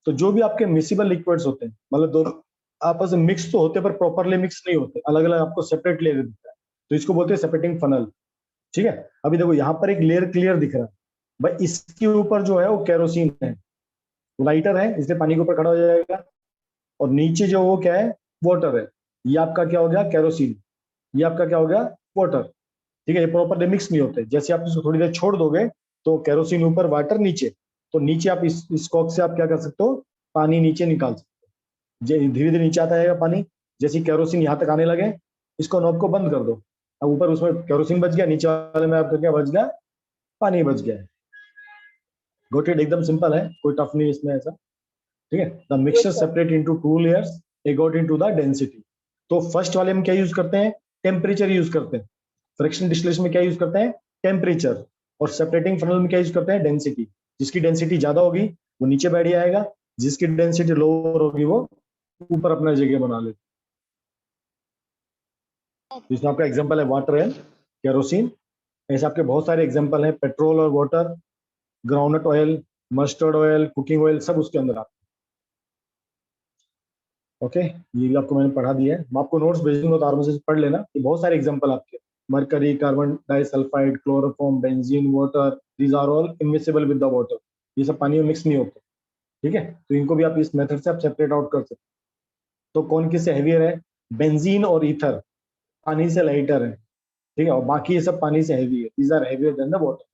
तो जो भी आपके मिक्सिबल लिक्विड्स होते हैं, मतलब दोनों आपस में मिक्स तो होते हैं पर प्रॉपरली मिक्स नहीं होते, अलग अलग आपको सेपरेट लेयर दिखता है, तो इसको बोलते हैं सेपरेटिंग फनल, ठीक है। अभी देखो यहाँ पर एक लेयर क्लियर दिख रहा है भाई, इसके ऊपर जो है वो केरोसिन है, लाइटर है इसलिए पानी के ऊपर खड़ा हो जाएगा, और नीचे जो वो क्या है, वाटर है, ये आपका क्या हो गया, केरोसिन, ये आपका क्या हो गया, वाटर, ठीक है। ये प्रॉपरली मिक्स नहीं होते, जैसे आप इसको थोड़ी देर छोड़ दोगे तो केरोसिन ऊपर, वाटर नीचे, तो नीचे आप इस कॉक से आप क्या कर सकते हो, पानी नीचे निकाल सकते हो, धीरे धीरे नीचे आता है पानी, जैसे केरोसिन यहाँ तक आने लगे, इसको नॉब को बंद कर दो, अब ऊपर उसमें केरोसिन बच गया, नीचे वाले में आपका क्या बच गया, पानी बच गया है। Got it? एकदम सिंपल है, कोई टफ नहीं इसमें ऐसा, ठीक है। The mixture sir. Separate into 2 layers according to the density. तो फर्स्ट वाले में क्या यूज करते हैं, टेम्परेचर यूज करते हैं, फ्रैक्शन डिस्टिलेशन में क्या यूज करते हैं, टेम्परेचर, और सेपरेटिंग फनल में क्या यूज करते हैं, डेंसिटी। जिसकी डेंसिटी ज्यादा होगी वो नीचे बैठ जाएगा, जिसकी डेंसिटी लोअर होगी वो ऊपर अपना जगह बना लेगा। इसमें आपका एग्जांपल है वाटर एंड केरोसिन, ऐसे आपके बहुत सारे एग्जांपल हैं, पेट्रोल और water, groundnut oil, mustard oil, cooking oil, सब उसके अंदर आते हैं। ओके, ये भी आपको मैंने पढ़ा दिया है, मैं आपको नोट्स भेज दूंगा तो आराम से पढ़ लेना, ये बहुत सारे एग्जांपल आपके, mercury, carbon disulphide, chloroform, benzene, water, these are all immiscible with the water, ये सब पानी में मिक्स नहीं होते, ठीक है। तो इनको भी आप इस मेथड से आप सेपरेट आउट कर सकते हैं। तो कौन किससे हैवियर है, बेंजीन और ईथर पानी से लाइटर है, ठीक है, और बाकी ये सब पानी से हैवी है, these are heavier than the water.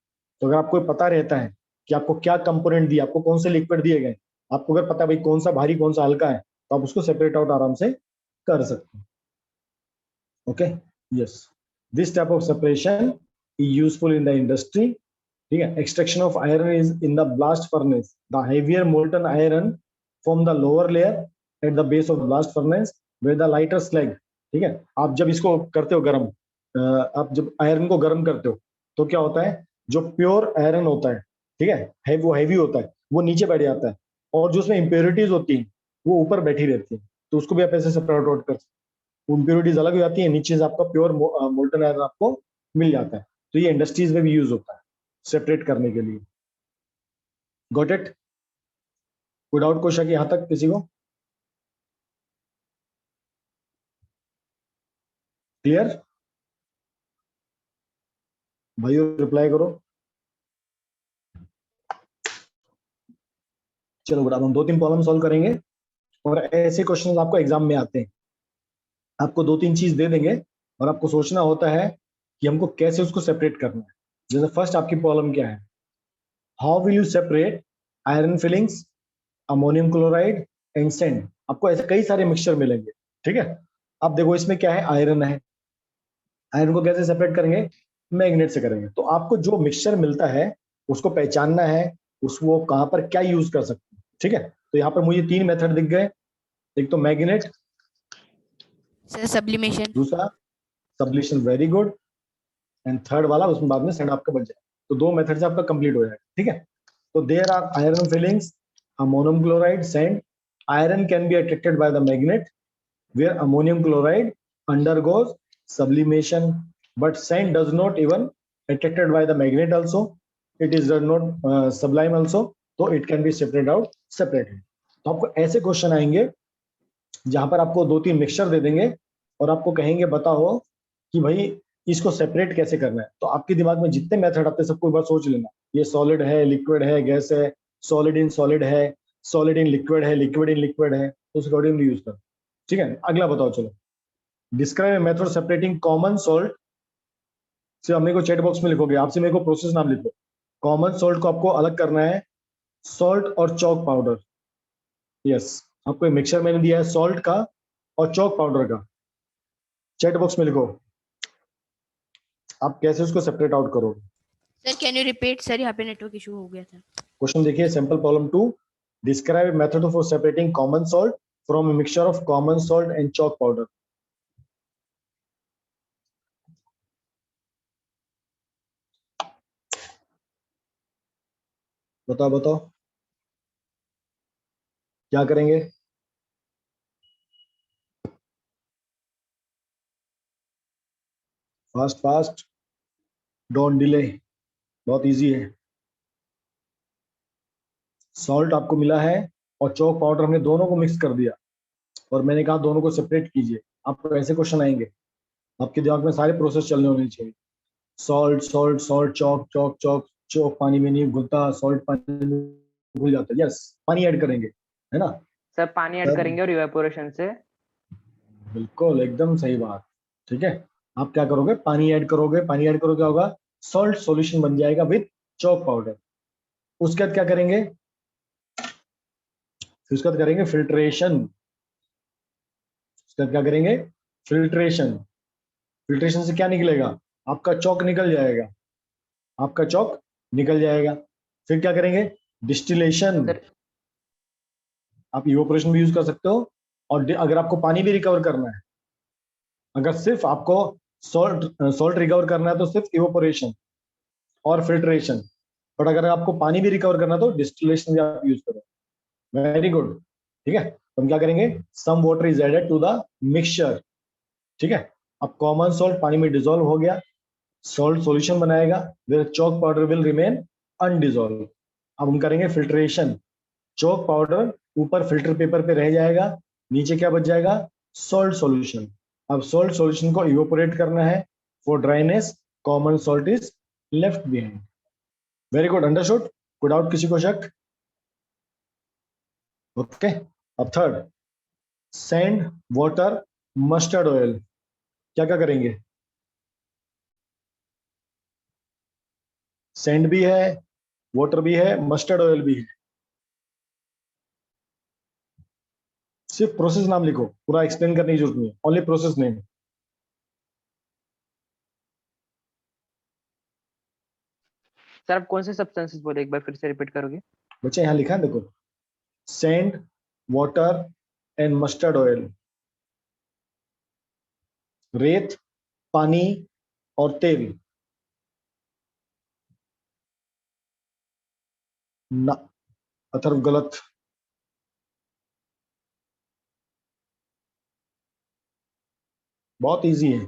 तो अगर आपको पता रहता है कि आपको क्या कंपोनेंट दिया, आपको कौन से लिक्विड दिए गए, आपको अगर पता है भाई कौन सा भारी कौन सा हल्का है, तो आप उसको सेपरेट आउट आराम से कर सकते हैं। Okay, yes, this type of separation is useful in the industry. ठीक है, extraction of iron is in the blast furnace, the heavier molten iron from the lower layer at the base of blast furnace with the lighter slag. ठीक है, आप जब इसको करते हो गर्म, आप जब आयरन को गर्म करते हो तो क्या होता है, जो प्योर आयरन होता है, ठीक है, वो हैवी होता है, वो नीचे बैठ जाता है, और जो उसमें इंप्योरिटीज होती हैं वो ऊपर बैठी रहती है, तो उसको भी आप ऐसे सेपरेट आउट कर सकते हो। इंप्योरिटीज अलग हो जाती है, नीचे से आपका प्योर मोल्टन आयरन आपको मिल जाता है। तो ये इंडस्ट्रीज में भी यूज होता है सेपरेट करने के लिए। Got it? कोई डाउट क्वेश्चन यहां तक किसी को? क्लियर? भाइयों रिप्लाई करो। चलो गुड, अब हम 2-3 प्रॉब्लम सॉल्व करेंगे, और ऐसे क्वेश्चन आपको एग्जाम में आते हैं। आपको 2-3 चीज दे देंगे और आपको सोचना होता है कि हमको कैसे उसको सेपरेट करना है। जैसे फर्स्ट आपकी प्रॉब्लम क्या है, how will you separate iron filings, ammonium chloride and sand. आपको ऐसे कई सारे मिक्सचर मिलेंगे। ठीक है, अब देखो इसमें क्या है, आयरन है, आयरन को कैसे सेपरेट करेंगे, मैग्नेट से करेंगे। तो आपको जो मिक्सचर मिलता है उसको पहचानना है, उसको कहां पर क्या यूज कर सकते हैं। ठीक है, तो यहाँ पर मुझे 3 मेथड दिख गए, एक तो मैग्नेट, सर सब्लिमेशन। दूसरा सबलिशन, वेरी गुड, एंड थर्ड वाला उसमें बाद में सैंड आपका बच जाए। तो 2 मेथड से आपका कंप्लीट हो जाएगा। ठीक है, तो there are iron filings, ammonium chloride, sand. Iron can be attracted by the magnet where ammonium chloride undergoes sublimation, but sand does not even attracted by the magnet also, it is does not sublime also, so it can be separated out separately। तो आपको ऐसे question आएंगे जहां पर आपको 2-3 mixture दे देंगे और आपको कहेंगे बताओ कि भाई इसको सेपरेट कैसे करना है। तो आपके दिमाग में जितने मेथड आते हैं सबको एक बार सोच लेना, ये सॉलिड है, लिक्विड है, गैस है, सॉलिड इन सॉलिड है, सॉलिड इन लिक्विड है, लिक्विड इन लिक्विड है, तो उस अकॉर्डिंगली यूज कर। ठीक है, अगला बताओ। चलो, describe method separating common salt. सिर्फ मेरे को चैट बॉक्स में लिखोगे, आपसे मेरे को प्रोसेस नाम लिखो। कॉमन सॉल्ट को आपको अलग करना है सॉल्ट और चॉक पाउडर। यस, आपको एक मिक्सचर मैंने दिया है सॉल्ट का और चॉक पाउडर का, चैट बॉक्स में लिखो आप कैसे उसको सेपरेट आउट करोगे। Sir can you repeat? Sir यहाँ पे नेटवर्क इशू हो गया था। क्वेश्चन देखिए, simple problem 2, describe method for separating common salt from A mixture of common salt and chalk powder. बताओ बताओ क्या करेंगे। फास्ट फास्ट, डोंट डिले, बहुत इजी है। सॉल्ट आपको मिला है और चॉक पाउडर हमने दोनों को मिक्स कर दिया, और मैंने कहा दोनों को सेपरेट कीजिए। आपको ऐसे क्वेश्चन आएंगे, आपके दिमाग में सारे प्रोसेस चलने होने चाहिए। Salt salt salt, chalk chalk chalk, chalk पानी में नहीं घुलता, सॉल्ट पानी में घुल जाता है। यस, पानी ऐड करेंगे, है ना सर पानी ऐड सर? करेंगे और इवेपोरेशन से। बिल्कुल एकदम सही बात। ठीक है, आप क्या करोगे, पानी ऐड करोगे, पानी ऐड करोगे क्या होगा, सॉल्ट सॉल्यूशन बन जाएगा विद चॉक पाउडर। उसके बाद क्या करेंगे, फिर उसके बाद करेंगे फिल्ट्रेशन। उसके बाद क्या करेंगे, फिल्ट्रेशन। फिल्ट्रेशन से क्या निकलेगा, आपका चॉक निकल जाएगा, आपका चॉक निकल जाएगा। फिर क्या करेंगे, डिस्टिलेशन। सर आप इवेपोरेशन भी यूज कर सकते हो, और अगर आपको पानी भी रिकवर करना है, अगर सिर्फ आपको सॉल्ट रिकवर करना है तो सिर्फ इवेपोरेशन और फिल्ट्रेशन, बट अगर आपको पानी भी रिकवर करना है तो डिस्टिलेशन भी आप यूज करो। Very good. ठीक है, तो हम क्या करेंगे, some water is added to the mixture. ठीक है, अब कॉमन सॉल्ट पानी में डिसॉल्व हो गया, सॉल्ट सॉल्यूशन बनाएगा, where chalk powder will remain undissolve. अब हम करेंगे फिल्ट्रेशन। चॉक पाउडर ऊपर फिल्टर पेपर पे रह जाएगा, नीचे क्या बच जाएगा, सॉल्ट सॉल्यूशन। अब सॉल्ट सॉल्यूशन को इवेपोरेट करना है for dryness, common salt is left behind. Very good, understood. Good out, किसी को शक? ओके, अब third, sand, water, mustard oil. क्या क्या करेंगे, सैंड भी है, वाटर भी है, मस्टर्ड ऑयल भी है। सिर्फ प्रोसेस नाम लिखो, पूरा एक्सप्लेन करने की जरूरत नहीं है, ओनली प्रोसेस नेम। सर आप कौन से सब्सटेंसेस बोले, एक बार फिर से रिपीट करोगे? बच्चे यहाँ लिखा है देखो, sand, water and mustard oil. रेत, पानी और तेल। ना, अथर्व गलत। बहुत इजी है।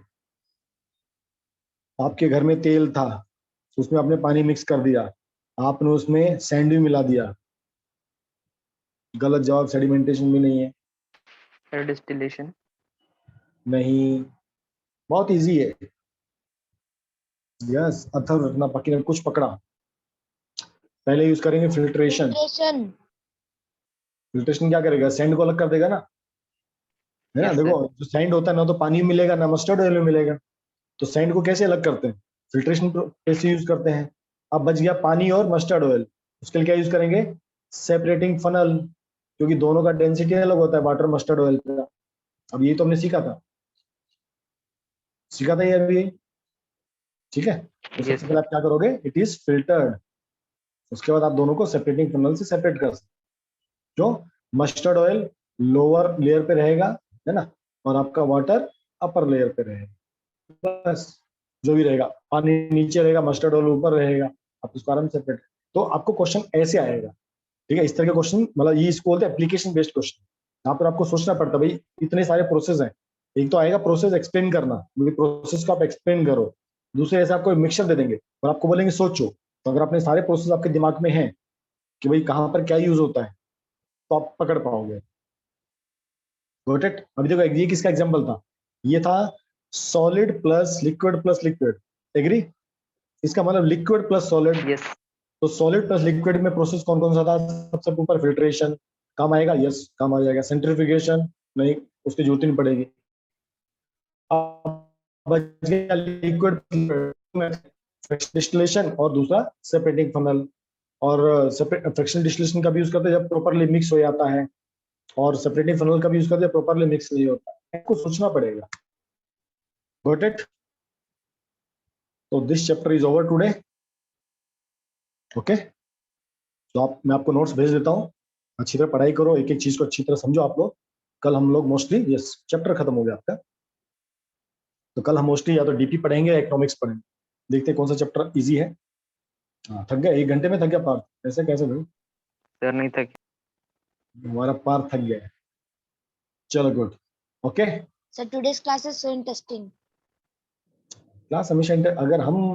आपके घर में तेल था, उसमें आपने पानी मिक्स कर दिया, आपने उसमें सैंड भी मिला दिया। गलत जवाब, सेडिमेंटेशन भी नहीं है। Sir distillation. नहीं, बहुत इजी है। यस, अथर्व रखना पक्की ने कुछ पकड़ा। पहले यूज करेंगे फिल्ट्रेशन। फिल्ट्रेशन। फिल्ट्रेशन क्या करेगा, सैंड को अलग कर देगा ना, है ना। Yes, देखो जो सैंड होता है ना, तो पानी में मिलेगा ना मस्टर्ड ऑयल में मिलेगा। तो सैंड को कैसे अलग करते हैं, फिल्ट्रेशन कैसे यूज करते हैं। अब बच गया पानी और मस्टर्ड ऑयल, उसके लिए क्या यूज करेंगे, सेपरेटिंग फनल, क्योंकि दोनों का डेंसिटी अलग होता है वाटर मस्टर्ड ऑयल का। अब ये तो हमने सीखा था ये अभी, ठीक है। तो Yes, सबसे पहले आप क्या करोगे, इट इज फिल्टर्ड। उसके बाद आप दोनों को सेपरेटिंग फनल से सेपरेट कर सकते, जो मस्टर्ड ऑयल लोअर लेयर पे रहेगा, है ना, और आपका वाटर अपर लेयर पे रहेगा। बस, जो भी रहेगा, पानी नीचे रहेगा, मस्टर्ड ऑयल ऊपर रहेगा, आप उसको आराम से सेपरेट। तो आपको क्वेश्चन ऐसे आएगा, ठीक है। इस तरह के क्वेश्चन, मतलब ये इसको बोलते हैं एप्लीकेशन बेस्ड क्वेश्चन। यहाँ पर आपको सोचना पड़ता है, भाई इतने सारे प्रोसेस हैं। एक तो आएगा प्रोसेस एक्सप्लेन करना, प्रोसेस को आप एक्सप्लेन करो। दूसरे ऐसे आपको मिक्सचर दे देंगे और आपको बोलेंगे सोचो। तो अगर अपने सारे प्रोसेस आपके दिमाग में है कि भाई कहाँ पर क्या यूज होता है, तो आप पकड़ पाओगे। Got it. अभी देखो ये किसका एग्जांपल था, ये था सॉलिड प्लस लिक्विड। एग्री। इसका मतलब लिक्विड प्लस सॉलिड। yes, तो सॉलिड प्लस लिक्विड में प्रोसेस कौन कौन सा था, सबसे ऊपर फिल्ट्रेशन काम आएगा, यस काम आ जाएगा। सेंट्रीफ्यूगेशन नहीं, उसकी जरूरत नहीं पड़ेगी। अब बच गया लिक्विड डिस्टिलेशन और दूसरा सेपरेटिंग फनल। और फ्रैक्शनल डिस्टिलेशन का भी यूज करते हैं जब प्रॉपर्ली मिक्स हो जाता है, और सेपरेटिंग फनल का भी यूज करते हैं प्रॉपर्ली मिक्स नहीं होता है। आपको सोचना पड़ेगा। Got it. तो this chapter is over today. Okay, तो मैं आपको नोट्स भेज देता हूँ, अच्छी तरह पढ़ाई करो, एक एक चीज को अच्छी तरह समझो आप लोग। कल हम लोग मोस्टली, यस चैप्टर खत्म हो गया आपका, तो कल हम मोस्टली या तो डीपी पढ़ेंगे या इकोनॉमिक्स पढ़ेंगे। देखते हैं कौन सा चैप्टर इजी है। हाँ, थक गया, 1 घंटे में थक गया पार्थ, ऐसे कैसे भाई, सर नहीं था। हमारा पार्थ थक गया है। चलो good, okay. Sir, today's class is so interesting. Class हमेशा अगर हम